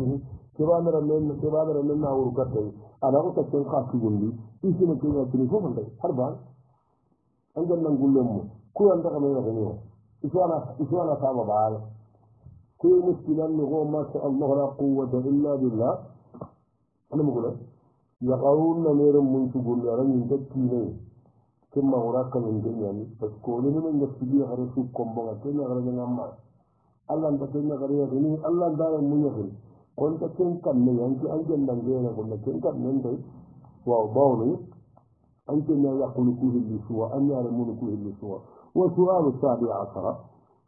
ke ba da men na wuru katai ana ko ta ka ku gundi isi ne ke ya telefon da har ba an gannan gullon mu ko an daga mai da ne iswana saba ba ko muskilan ne ko ma sha Allah la quwwata illa billah ana mu gula ya qarun na ne ran mun su gulla ran yin dakki ne kuma uraka min dunya ni bas ko ne mun da tibi har su kombo ga tana ga ran amma Allah da tana ga ni Allah da mun ya kon ta kin kan ne yanki an gannan ga ne ko kin kan nan dai wa bawni أنت لا يقول كل اللي سوى أن يعلمون كل اللي سوى وسؤال السابع عشر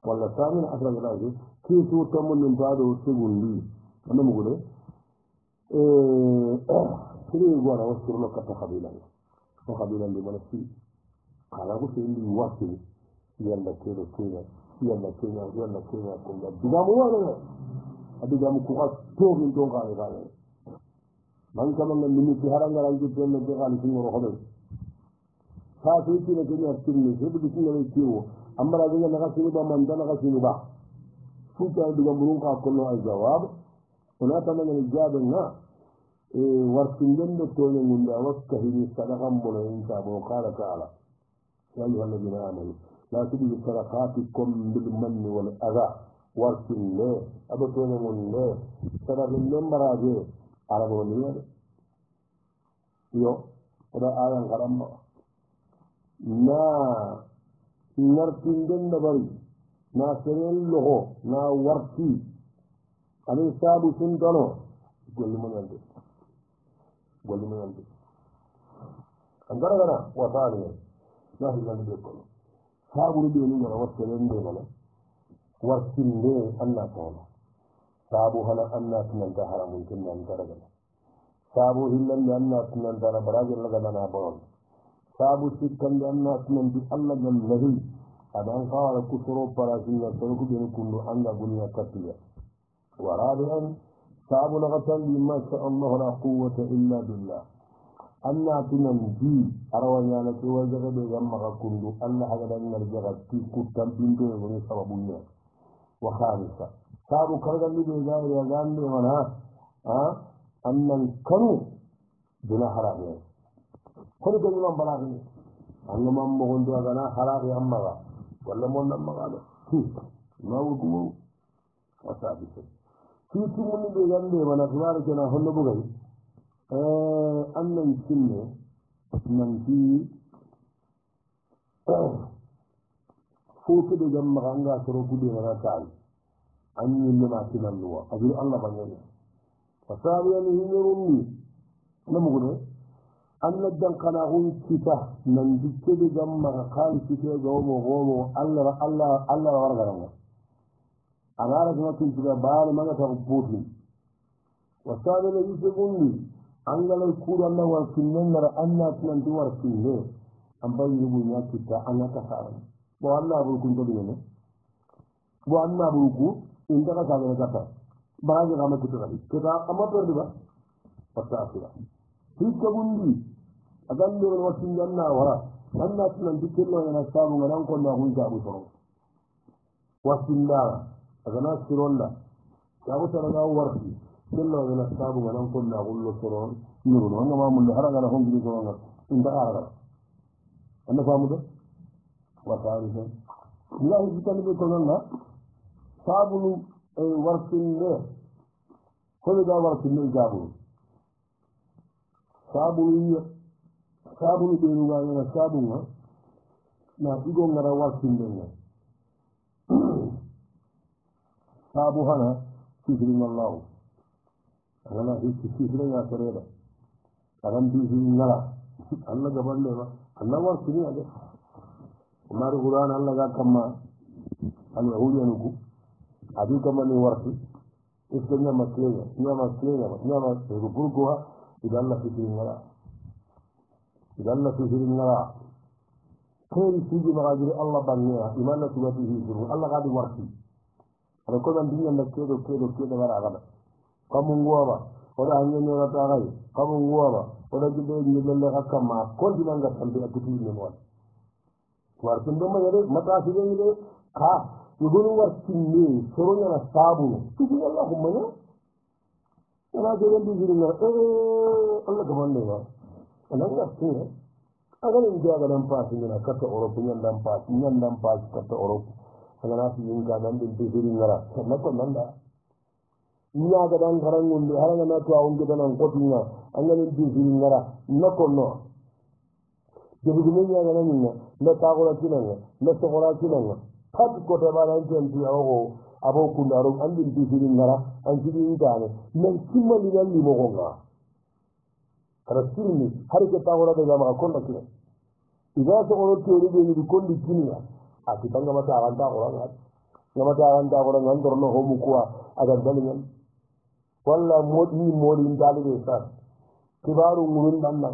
walla samin asragalaji kiisu tammunin baɗo segundi anda mugude siri gona wasirno katta kabilani o kabilandi mana si kala ko sendi wasini yalla keɗo keña yalla keña yalla keña konga digamu wanene a digamu kuka togin ton kane kane man kamanga miniti harangaranjitenne ke kani singoro hoɓen sa seytine keña tirni seɗuɗi singare kiwo ambara jenga naka sini ba manta naka sini ba futa diga burun ka kono al jawab ona tananga ni jabe nga wartingen do tole ngunda wakka hini sadaqa mbono inta bo qala ta'ala ya ayyuhal ladina amanu la tubidu sadaqatikum bil manni wal adha wartinde ado tole ngunde sadaqa lembaraje ala bo ni yo oda ayan karamba na nartingen da bari na seren loho na warti anin sabu sun tono golli manante andara gana wasani na hilande be kono sabu be ni ngara waseren be gana wartinde anna tono sabu hala anna tunanta haramun kinnan daragana sabu hillande anna tunanta baraje lagana na bon sabu sikkande anna tunanti allah gal lahi adan kawara kusoro parasinna tonoku ɓeni kundu anga guniya kattiya waraɓe an saabu naka tandi masha allahu la quwata illa billah anna tunan di arawa ñanake wa jaga ɓe gam maka kundu allah hagadangar jaga ti kuttampintoye goni sababuña wa hamisa saabu kargalli ɓe gayre a gande mana annan kanu duna haraɓe kono kañuman balakini angaman mogondu agana haraɓe ammaga walla mon nam magaɗo mawudumo wasabi se tiitumuni ɓe gande mana tuware kena honno bugay annan cinne nanti fotuɓe gam maga anga soro kuɗi mana taali an ñinnema tinannuwa abiru allah bañani wasabiyani hiñerumni namugude anna dankana hun kita nan dikkede gamma kan kite gomo Allah wargaranga anara kuma tin tiga baale manga ta buti wasale le yise gundi angala kudu Allah war kinnen nara anna tunan du war kinne amba yubu nya kita anna ta sara bo Allah bu kun to dine bo anna bu ku inda ka sara ta baaje kama kutu kali kita amma perdu ba pata asira hikka gundi agan do wasin janna wara anna tunan dikkello yana sabu ngaran ko na hunja bu soro wasin da agana sironda ya ko tara ga warti kello yana sabu ngaran ko na hullo soro nuru no ngama mun haraga na hongi soro ngar inda haraga anda famu do watari do Allah hitan be ko non sabu wartin de ko da wartin de jabu sabu ɓeenu gagana sabunga na ɗigo ngara wartindenga sabu hana sifringallahu agana sifrenga sereɗa agan bisiri ngara allah gabandema allah wartini ade mari qur'an allah ga kamma al yahudiyanuku adi kamani warti est ce que ñama ñama pourquoi ida allah sifiri ngara idalla sifiri ngara keri siji magajiri allah bangeya imanna tugati hisuru allah gadi warti aɗa koman diñanda keɗo gara agada kamu nguwaba oɗa hangeñonatagay kamu nguwaba oɗa jiɓe ñiɓelle hakkamma kontinanga tambe a kutiinen wan wartin ɗo mayade matasiɗeni ɗe ka yogonu wartinne soroñana sabuno sifiri allah kummaña ana jeɗen sifiri ngara allah gamannema ananga sura aganin jaga dan pasi mina kata Europe nyandan pasi kata Europe agana si yinga dan din bidiri ngara nako nanda nyaga dan garangunde haranga na to awunde dan kotinya angani bidiri ngara nako no jebi ni nyaga nan ni na tagora tinanga na togora tinanga pat ko te bana nti awo abo kundaru andi bidiri ngara anti yingane men kimali dan limo gonga rasirni har ke tawara da jama'a kon da kire idan ta oro teori da ni kon di kiniya a ti banga mata ran ta ora ngamata anta ko ngan dorno homu kuwa aga dalingan walla modi ndalibe sa kibaru ngurun danna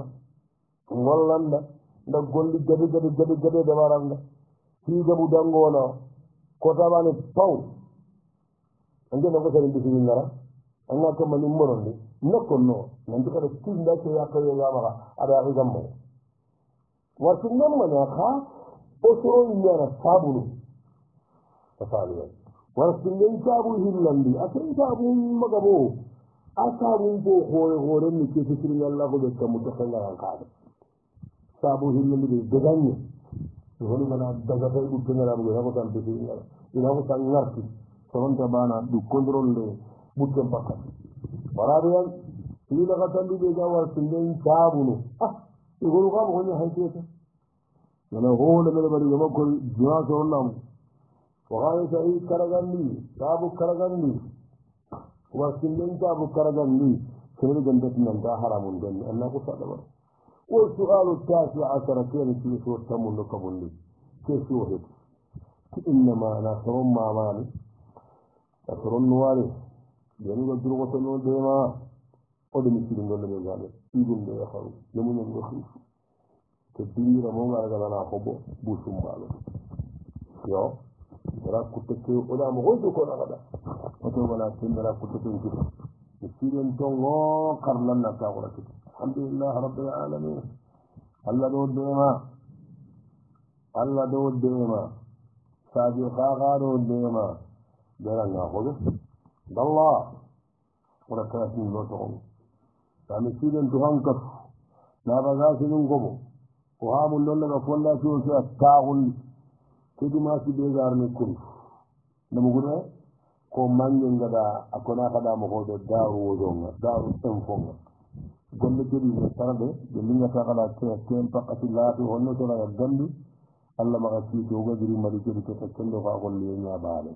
wallanda nda golli gade de waranda higa bu dangono ko tabane paw ande no ko sari bisi ngara anga ko mani morondi nokko no nanti kada tinda ke yakko yama ada ko gammo wartu namma na ka o soro nyara sabulu tafaliya wartu ngen sabu hillandi asen sabu magabo asabu ko hore ni ke fitri Allah ko be kamu to kanga ka sabu hillandi de ganni woni mana daga tay du tengara bu ko tan be ngara ina ko tan ngarti sonta bana du contrôle butten pakka barabiyan ila ka tan be gawar tingen sabu igolu ka ko ni hayte nana hole mele bari yama ko jua sornam wakane sai karagandi sabu karagandi wasingen sabu karagandi sebe ganda tinanda haramun den anna ko sadaba والسؤال التاسع عشر كان في سورة تمون لقبولي كيف يوهد إنما نصر ما ماني نصر النواري يعني قدر وصلوا ديما قدم يسيرون دولة بيزاني يقول لي يا خلو يمون ينغخيش كبير موغا رغانا خبو بوشم بالو يو مرا كتكي ودا مغويتو كونا غدا وطو بلا سندرا كتكي كده يسيرون تونغو كرلن نكا غدا كده الحمد لله رب العالمين الله دو ديما ساجي خاغا دو ديما درانا خذ الله وركاتين لو تقوم سامي سيدن تهانكف نابغاسين غبو وهام لولا فولا شو شو تاغول كدي ما سي بيزار نكون نمغنا ko mangi ngada akona kada mo ko daru wodonga daru tenfonga golle jodi ne tarade de linga takala tem pakati laati honno to la gambi alla ma ci to gadi mari jodi to kendo fa golle nya baale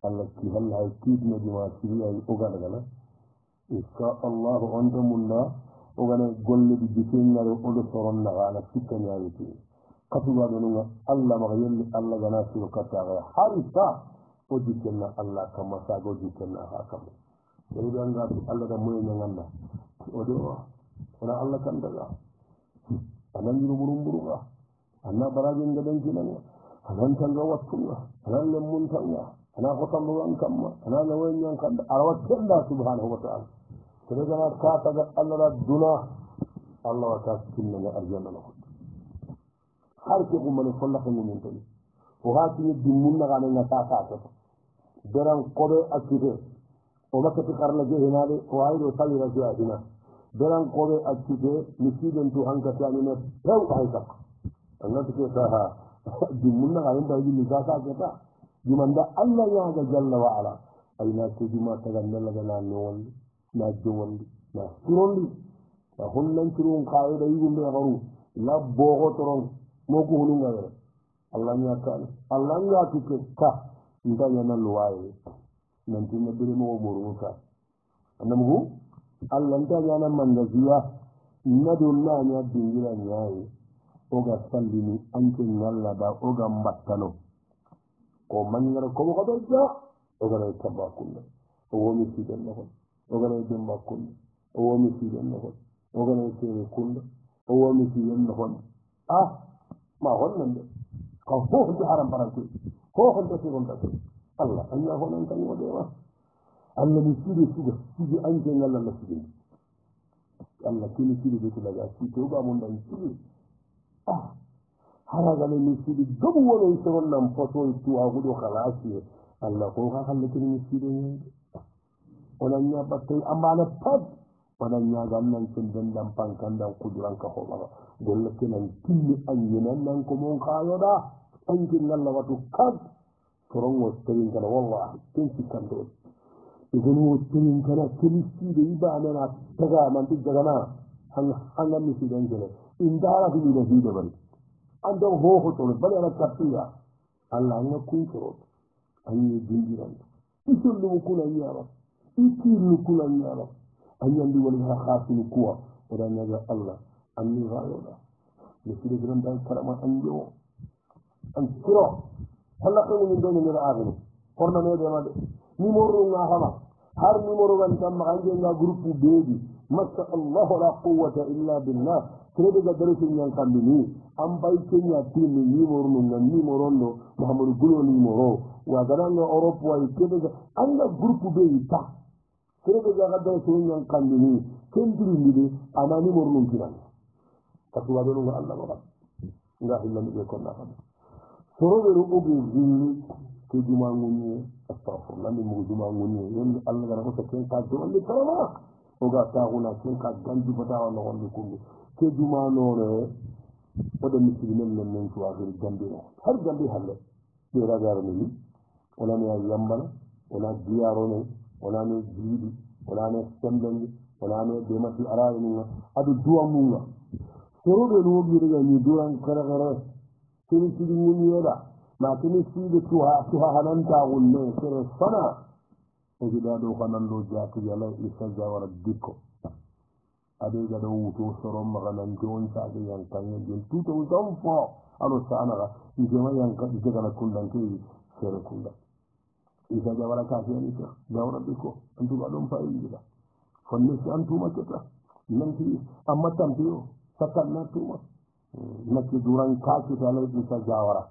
alla ki halla ay tiit ne dima siri ay ogala gala insha Allah onto munna ogane golle di difengare odo soron na gala sikka nyaari ti katuba donunga alla ma yelli alla gana siro kataga harisa o dikenna alla kama sago dikenna hakam yeri ganga alla da moy nganda odo ora Allah kan daga anan juru burung anna barajin gadan kinan anan tanga wattunga anan lemmun tanga ana ko tambugan kamma ana lawen kan arwa kenda subhanahu wa ta'ala sedana ka taga Allah duna Allah wa ta kinna arjana la har ke ko man folla ko mun tan o haati ni dimunna ga na ta ta deran kobe akide o makati karla je hinade o ayro tali raja hina deran kobe akide misiden tu hanka tani ne taw ayta annati ke ta dimunna ga inda yi ni ka ta dimanda Allah ya ga jalla wa ala ayna ko dima ta ganna la na non na jowandi na surondi ta honnan turun kaayda yimbe garu la bogo toron moko hunu ngare Allah nya kan Allah nya tike ka ndanya na luwaye nanti na bire mo muru ka anamu Allah ndanya na mangaziya nadu na nya dingira nyayi oga sallini anke ngalla ba oga mbattano ko manyara ko ko do ja oga na tabakunna o womi sidan no oga na demba kunna o womi sidan no oga na tere kunna o womi sidan no ma wannan da ko ho haram barante ko ho da sigon da Allah Allah ho nan kan wode wa Allah ni sidi anke ngalla la sidi Allah kini sidi be kula ga si to ba mun dan sidi haraga ni sidi gabu wala sigon nan foto tu a gudo khalasi Allah ko ka halle kini sidi onan ya batte amana pad onan ya gannan sun dan pankan dan kuduran ka ho ba golle kenan tinni anyinan nan ko mon kayoda ankin ngalla watu kad sorongo terin kana wallahi tinsi kando igonu terin kana tinsi de ibana na taga man ti jagana hanga mi si dangere indara fi de fi de bari ando ho to bale ala kapiya alla nga kunto anyi dingiran isullu kula nyara ikiru kula nyara anyandi wala khasul kuwa odanya ga Allah anni rayoda misiri granda karama anjo an kiro halla ko min do min aagini korna ne de ma de numéro nga xama har numéro gan tam ma ngi nga groupe beedi masha Allah la quwwata illa billah kede ga dare sin yan kambini am bay kenya tin numéro no nga numéro no Muhammadu gulo numéro wa garanga Europe wa kede ga anga groupe beedi ta kede ga dare sin yan kambini kendiri ni ana numéro no kiran katuwa do nga Allah ba nga hilla ni ko na fa soro be ro oge zinni ke juma ngoni astaghfirullah ni mo juma ngoni yon Allah gara ko ken ka do ni karama o ga ta huna ken ka gandu fata wa no ni ko ke juma no re o de muslimen men men to akhir gambe har gambe halle be ra gar ni wala ne yambala wala diyaro ne wala ne jiidi wala ne sembel wala ne de mati ara ni adu duwa munga soro be no bi re ni duran kara kara kini sidi ngoni yoda ma kini sidi tuha hananta wolle sere sana e gida do kanando jaatu yala isa jawara dikko ade ga do wuto soro maganan jon sa de yang tanya jin tuto don fo alo sana ga ngema yang ka de kana kundan ke sere kunda isa jawara ka fi ni ta jawara dikko antu ga don fa gida fonne si antu ma keta nanti amma tampiyo sakanna tuma nakki duran kaaki tala isa jawara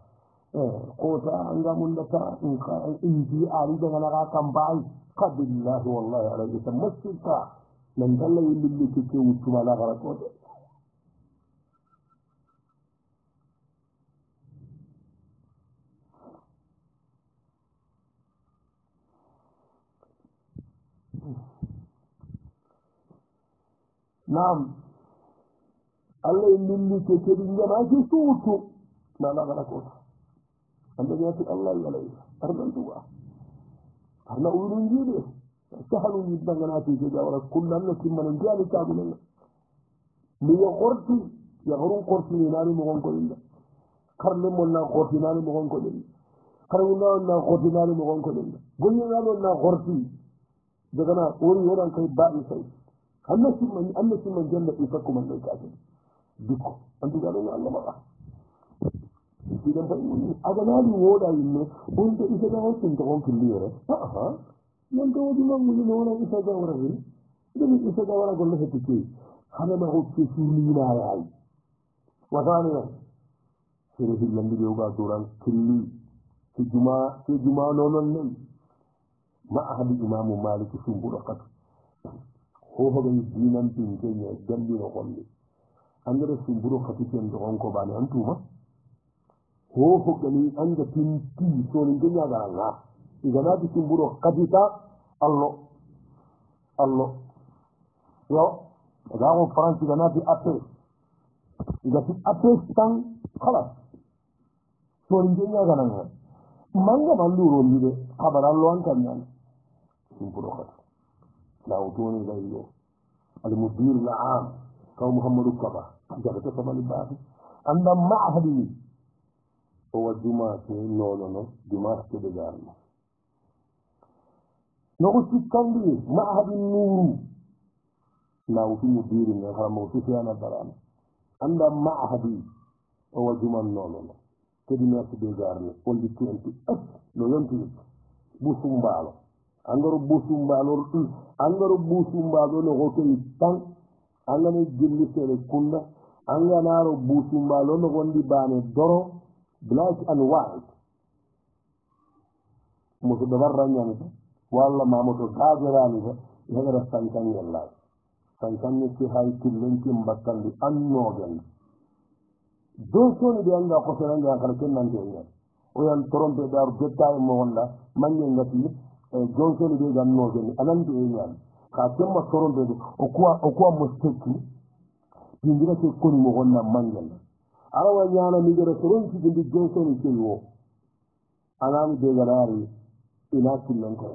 kota anga mundata inji ari daga na kambai qadillahi wallahi alayhi tamassika nan dalla yilli kike wutuma la gara kota naam Allah yilli kike dinga ji suutu na la gara kota anda yati Allah alayhi ardan tuwa ana ulun jide sahalu ni dangana ti jawara kullan no timman jali ta gulen mi yo qorti ya horun qorti ni nani mo gonko illa karle mon na qorti nani mo gonko illa karuna na qorti nani mo gonko illa gonye na qorti daga na wori yoran kai ba'i sai annabi man janna ifakkum man kai dikko andu galo Allah ma idan fa aga na di woda yinne on to isa da hotin to on killire nan to wodi man mun no na isa da wara ni dum isa da wara golle hetice hana ma hotti suni na yayi wadani suru hillan di yoga duran killi ci juma non non ma ahadi imam malik sumbura kat ho ho ben dinan tin kenya dambi no golle andere sumbura kat ci ndo on ko bani antuma ho gani an ga tinti so ni ganya ga nga igana di timburo kadita allo yo ga ko franci gana di appe igati appe tan khala so ni ganya ga nga manga banduro ni de khabar allo an kan nan timburo khat la utoni ga yo al mudir al aam ka muhammadu kaba jaga to sama libati anda ma'hadi o juma ke no juma ke de garno no usti kandi ma'hadi nuru la uti mudiri ne haramo uti yana darana anda ma'hadi o juma no ke di ne ke de garno on di tenti no yonti busumbalo angaro busumbalo no ko tan angane jilli sere kunda anganaro busumbalo no gondi bane doro black and white musu dabar ranyani walla mamoto gajerani hegara sankan yalla sankan ci hay kullen ci mbakkandi annogen do soni de anga ko sere nga kala ken nante ngal o yan trompe dar jotta mo honda manye ngati johnson de gannogen anande ngal ka temma trompe o kuwa mosteki dingira ke koni mo honda mangel arawa nyana mi gara soronci gindi johnson ke wo anami de garari ina kullen ko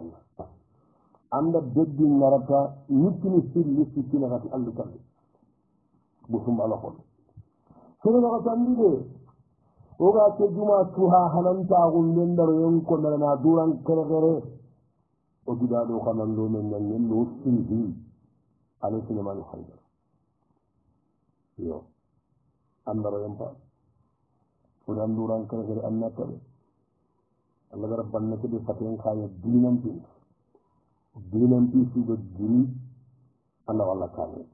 anda beddi narata nitini sirri sikina gati allu kalli busum ala ko sero ga tandi de o ga te juma tuha hananta gunden dar yon ko na duran kere o gida do kanando men nan no sirri ala sinman haydar yo andara yampa udan duran kere annata Allah gara banna ke de faten kaya dinanti su ga jiri Allah walla kane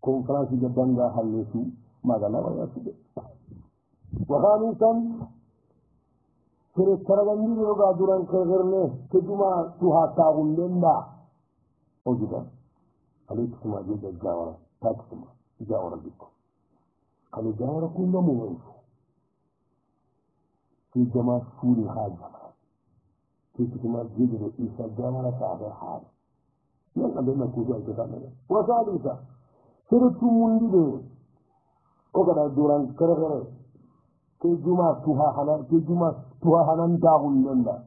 conférence ga danga halle su magana waya su de wa khamisan sere karagandi yoga duran kagerne ke juma tuha tagullenda o juda alaykum sama jida jawara taksuma jawara dikko kala jawara kunno mo won fi jama suri haja ke kuma jida do isa jawara ta da hal yan adana ku ga ta ne wa salisa sere tumundi de o ga duran karagare ke juma tuha hanan tagullenda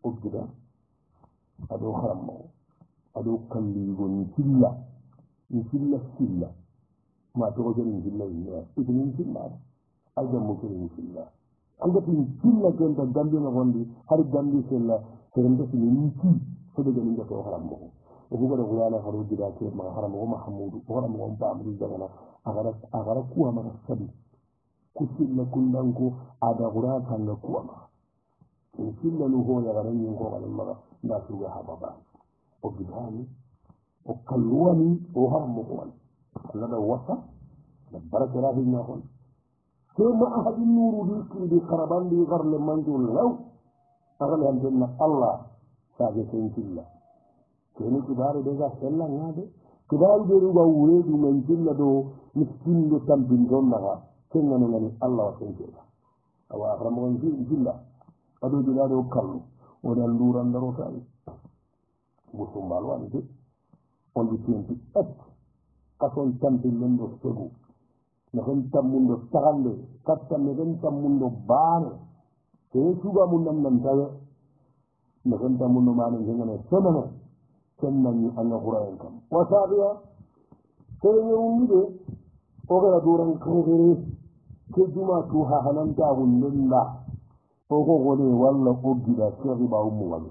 o juda ado harammo ado kalligo ni silla ma to ko ni silla ni idin silla alga mo ko ni silla alga tin silla ken da gambi na gondi har gambi silla serende ni ci so de ni to haram mo o ko do wala haru dida ke ma haram mo mahmudu haram mo ba amri dagana agara kuwa ma sabi kusilla kundanko ada gura kan kuwa ma silla no ho ya garan yin ko galan ma da su ga hababa o bidani o kalluwani o harammo ko wani allah ɗo wasa no barakirahi ñahon sema ahadi nurudi kindi karabandi garle manjul law agale hantenna allah sage sen cilla keni kibari dega sellangade kibari ɓeruga wuredu men cilla ɗo miskinɗo tampinton naga kenganogani allah wa sen cilla awa haramogon cilla aɗo jiɗaɗo kallu oɗan ndurandaro tawi busumbal wani de on di 28 kason tampillen ɗo segu neken tammundo tagalle katta neken tammundo baane te suga mum nan tawe neken tammundo mane jengane semene kennani anga hurayen kam wasaɓeya teñe ummide o gara duran kekere ke juma tu ha hanantagum ndenda o ko gone walla ɓoggiɗa sehiba ummugaɓe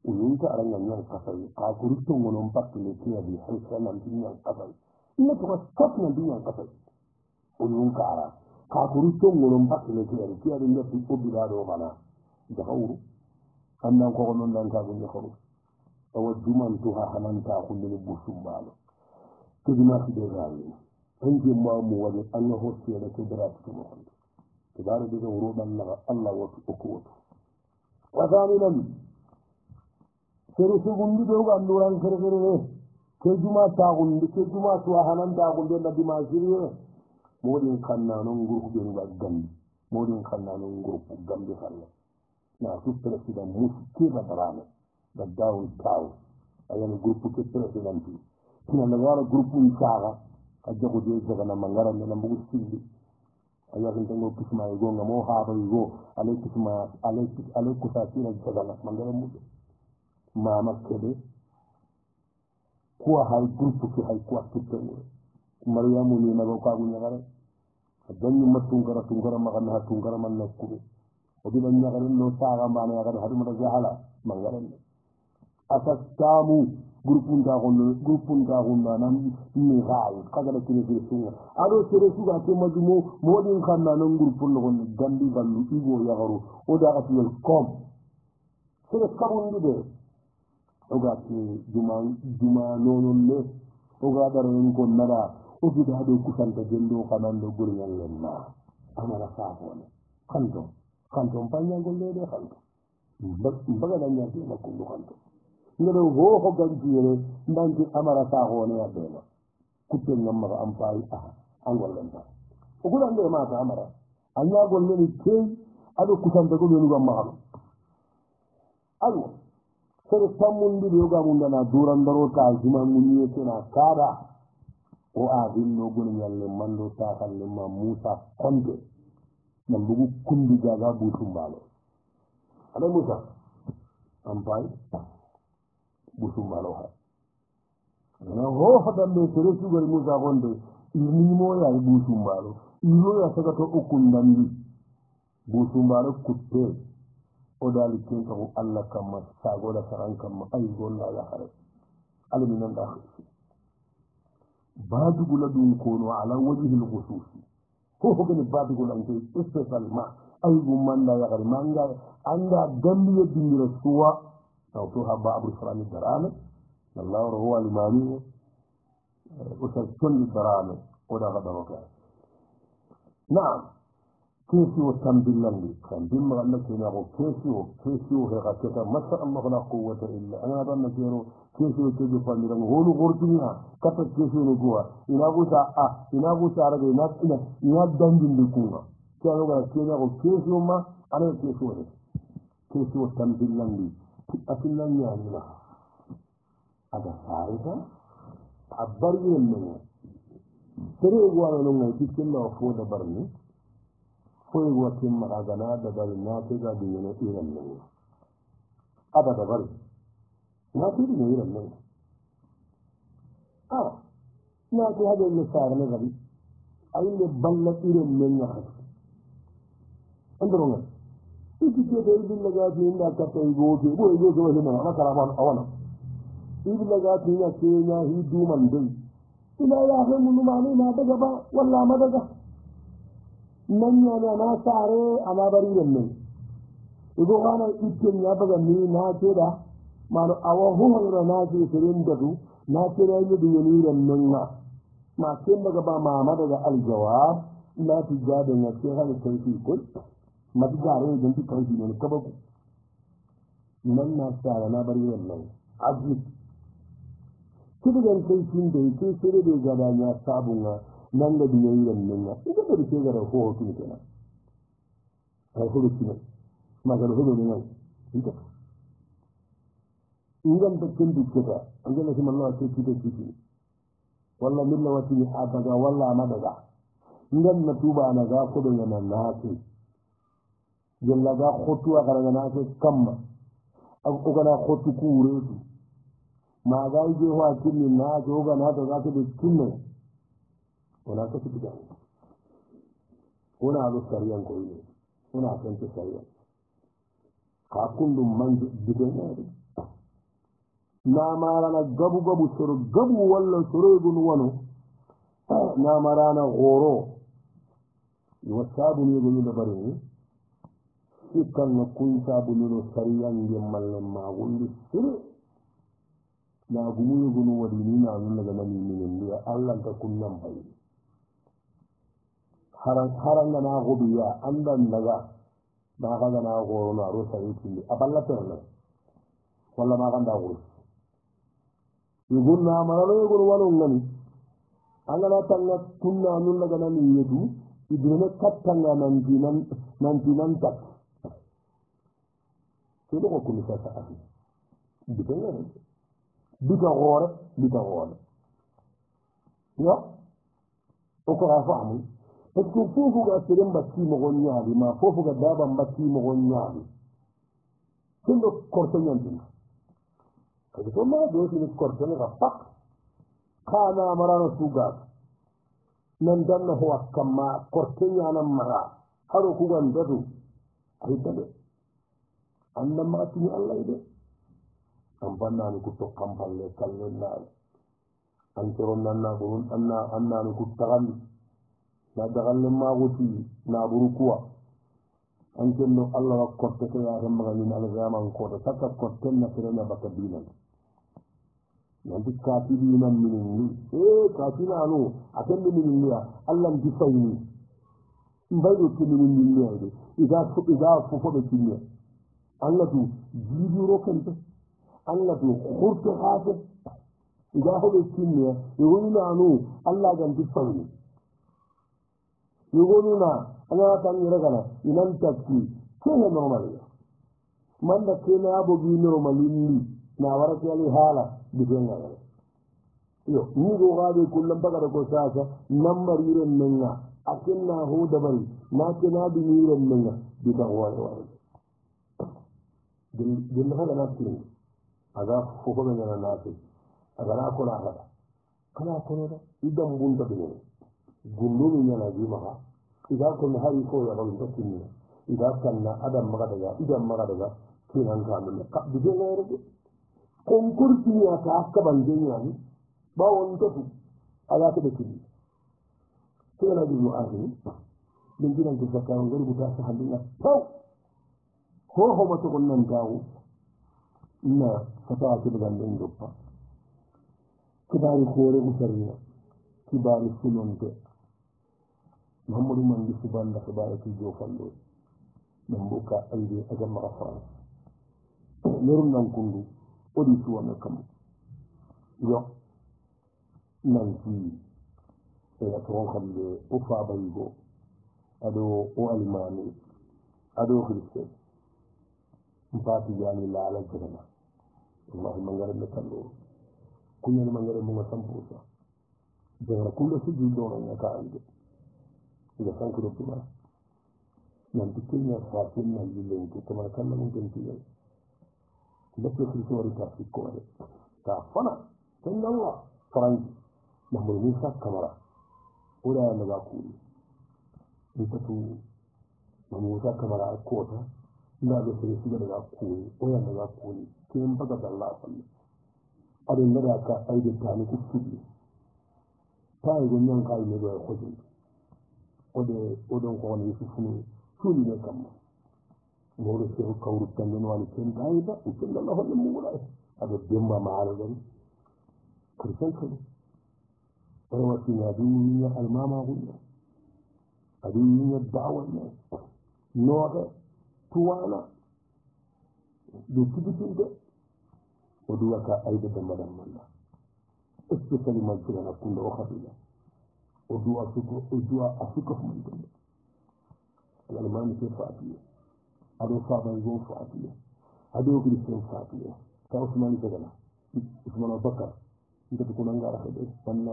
uyinta aranga ñan kasay a kuri tongonon battule tiyabi haysa nanti ñan kasay ina toka sat nanti ñan kasay uyun kara ka kuri tongonon battule tiyabi tiyabi ndetti ɓoggiɗaɗo bana jaka wuru annan koko non nankagunde horu awa jumantu ha hananta kundeni busumbaalo kedimati ɓe gawi hanke mamu waɗi anga hossiyede ke beratikemohonde keɓare ɓeɓe wuroɗannaga allah watu okku watu wasaminan sere segundi ɓe ko anduran kerekere ke juma tagundi ke juma tuwa hanan tagunde na dimasiriye moɗin kanna noon groupe ɓenuga gambi moɗin kanna noon groupe gambi halle na su président muskeba darame da dawol taw ayani groupe ke président ti tinalla wara groupe um caga a jagode jaganama garande na mbugu silli a yakintengo kisma e gonga mo haaba e go alay kisma alay kusa sina jagana ma ngara muɗo mama keɓe kuwa hay groupe ki hay kuwa kittengue mariamu ni nago kagu ñagare a dañuma tungara magana ha tungara man nakkuɓe o ɗiɗa ñagaren no saga mbane yagare haɗumata jahala ma ngarenne asa tamu groupe ntaxunna nan ni xaay kagada kine sunga aɗo sere suga ke madumo moɗin xanna non groupe noxon gandi ballu igo yaxaru o daxatiyel com sere kaɓundi ɓe ogati juma nonon le oga ɗaranen ko naɗa o giɗa ɗo kusanta jendo kananɗo gurñallen ma amana safone kanton pañagol lede kanto mbagaɗa ñaki makkundu kanto ngeɗo hoho gantiyere mbanki amara safone a ɓeema kutten gammaga an payi aha angollenta o guɗanɗe mata amara a ñagolleni key aɗo kusanta ko ɓenugan maxano allo sere tammundi ɓe yoga mum dana durandaro ta juma muñiyetena kaɗa o a hinno goni ñalle mando takalle ma moussa konte na mbugu kundi gaga busumbalo aɗa moussa an pay busumbalo ha ana hohoɗanɓe sere sugari moussa konde irnimoyaye busumbalo iroya sagato okkundandi busumbalo kutte o daali kenkaku allah kamma sagoɗa saran kamma ay gonɗa yahare alami nanɗa hesi badugula ɗum kono ala wajihil hususi fofo gene badugulanke spécialement ay gumanda ya kari manga anda gambiye dingira suwa aw to habba abul farami darame Allah huwa al-imami وتكون برامج ولا غدرك نعم كيفي وتنبيلني تنبيل ما لك هنا كيفي وهي غتك ما شاء الله لا قوة إلا أنا هذا نجيرو كيفي وتجي فميران هو غورتينا كتر كيفي نجوا إنا بوسا رجع إنا دنجين بكونا كانوا قال كيفي وما أنا كيفي وتنبيلني أكلني يعني لا هذا صحيح abbariyel men tere wala no ngai tikella fo da barni fo wa timma agana da bari na te ga dinga no iran men ada da bari na te dinga iran men na te hade le sar ne gari ay le balla iran men ya ha andro ngai ikite de dinga ga dinga ka te go te bo go go ne na kala ban awana ibla ga tinya kenya hidu mandai ila ya ga mun ma ne na daga ba walla ma daga nan ya na sare ana bari ne ido kana ikin ya baga ni na ce da ma awa hu na ce sirin da du na ce da yi da ni ran nan ma ce daga ba ma daga aljawab na ti ga da ya ce hal kai ki ko ma ti ga re da ti kai ne ka ba ku nan na sare na bari nan aji kidan kai kin da yake sai da gaba ya sabunga nan da biyayyar nan ya ita da ke ga ko hoto kenan ai hudu kine magar hudu ne ita idan da kin duke da an ga kuma Allah sai kike kike wallahi milla wati abaga wallahi madaga idan na tuba na ga ko da yana na ce jalla ga khotu a ga na ce kamma ko kana khotu ku ma ga je wa kinni na zo ga na da za ta da kinni wala ka ci da wala ga sariyan ko ne wala kan ta sariyan ka kundum man dibe ne na mara na gabu suru gabu walla suru gun wano na mara na goro wa sabu ne gun da bare shi kan na kun sabu ne sariyan ge mallan ma wundi suru na gumuyu gunu wadini na nuna daga nani minin biya Allah ta kunnan bai haran da na gobiya an dan daga na ga na goro na rosa yake a ballatar nan walla ma kan da goro yugun na maralo yugun walon nan Allah na tanga kunna nun daga nani yedu idune kattanga nan dinan tak sai da ku nisa ta abi bidan bita gore ya o ko afamu e ko fofu ga tirim batti mo gonyaali ma fofu ga daban batti mo gonyaali kendo korto nyanti ko ma do ci korto ne ga pak kana marano suga nan danna ho akamma korto nyana mara haro ku gan dadu ay tabe annam ma tini Allah ide ampanna ni kutto kampalle kallonna antoron nanna burun anna ni kuttagan na dagalle ma wuti na burukuwa antenno Allah wa korte ko ya gamma ni ala zaman ko to takka korte na tirena bakabina nanti katibi nan minni katina no atembe minni ya Allah ndi fayni mbaydo timini minni ya iga fofo be tinni Allah tu jibiro kanta Allah to khurtu hafi idan hobe kinne yoni na no Allah gan difani yoni na ana tan yira kana inan takki kene normal man da kene abo bi normal ni na warati ali hala digenga yo ni go gabe kullum baga ko sasa nambar yiren menga akinna ho dabari na kina bi yiren menga bi da wala din hala na tin aga fofo be na naati aga na ko na hada kana ko no idam bunda be gundu ni na jima ha idan ko na hari ko ya ba to kinni idan kan na adam maga daga idan maga daga kinan ka mun ka bije na yaro konkurti ya ta aka banje ni ba won to ala ta kinni ko na ji mu'azi ɗum ɗinanke zakkawo ngari buta sahandinga taw hohomata kon nan gawo na fatawa keɓegan ɗen joppa kibari hoore usarina kibari sunonte mahamadou mangi subanda kibari ki jofallo ɗum mboka ayde agamaka france lerum nan kundu oɗi suwana kam yo nanti ena togon kamɓe o fabayigo aɗo o alimami aɗo christian mpati jani laala jegana wallahi mangaremme kallo kuñani mangare munga 100% jegana kulle sujju ɗonoña ka ayde ida sankiro pima nanti keña fa kenna yillenke kamana kalla mum kentiyay leppe christian wari ta sikkode ta fana tengalla faranji mahmoud moussa camara oɗa naga kuuri itatu mahmoud moussa camara a koota ndaɓe sere siga daga kuuri oya naga kuuri ken bagadalla falle aɗo naɗa ka ayde tani ko fuɗɗi tawigo ñanka yimeɗo e hojinde oɗon ko wona yusufunu suuline kamma mawɗo seho kawru tangen wani ken dayida ucellalla holle muɗa e aɗo demba maalo ɗon christian kadi rawatini adi wiña almama gunna adi wiña dawaña nooɗe tuwana ɗo tibitinde o duwaka ayde demba ɗammalla especially majjirana kunda o habila o duwa suko o duwa a sukof man demba alalmami ke fatiye aɗo fabay go fatiye aɗo christian fatiye ta ousmane jagana ousmane aboubacar ndeti ko nangara heɓe manna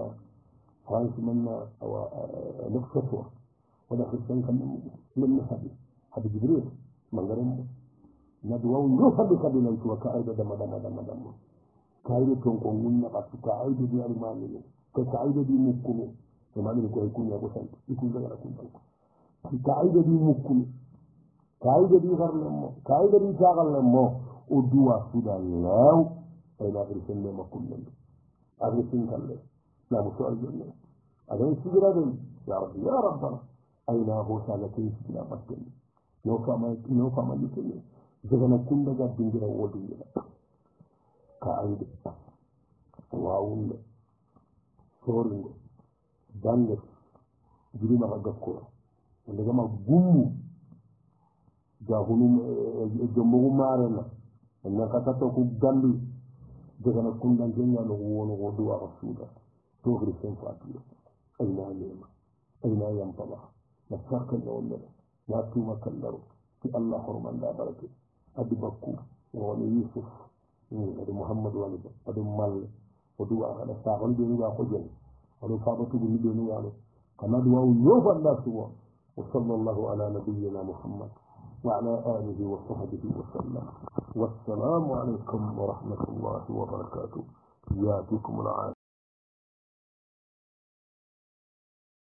france manna awa leftoto waɗa christian kamɓe menni haɓe jibril mangaremmo nadu waw yo haɓe kaɓe nan cuwa ka ayde dama ka ayde ton ko gunnaɓatu ka ayde di alimami ni ka ayde di mukkumi e mamini koye kuña ko santi iku jagana kuntanko ka ayde di mukkumi ka ayde di harlemmo ka ayde di tagallemmo o duwa suuɗa law ayna christian ne makkullende agri sinkalle namu so aljonne aɗen sigiraden ya rabbi ya rabbana ayna ho saga ken sigina battenne no famallikenne jogana kundaga dingira wodingira ka ayde wawunde sorinde dange jirimaka gakkoro ndegama gummu jahunum jombogu marena nakatato ku gandi jogana kundan keñano ko wono ko duwaka suuda tohri sen fatiyo ayna nema ayna yampama na sarkelle on mene na tuma kallaro ti allah hormanda barake addi bakku woni yusuf adi mouhammadou waliba aɗum malle o duwa haɗa sakon ɓenuga hojene aɗo fabatugu ni ɓenugano kanaɗu waw yofanda suwa wa sallallahu ala nabiyina muhammad wa ala alihi wa sahbihi wa sallam wassalamu aleykum wa rahmatullahi wa barakatuh yaatikum al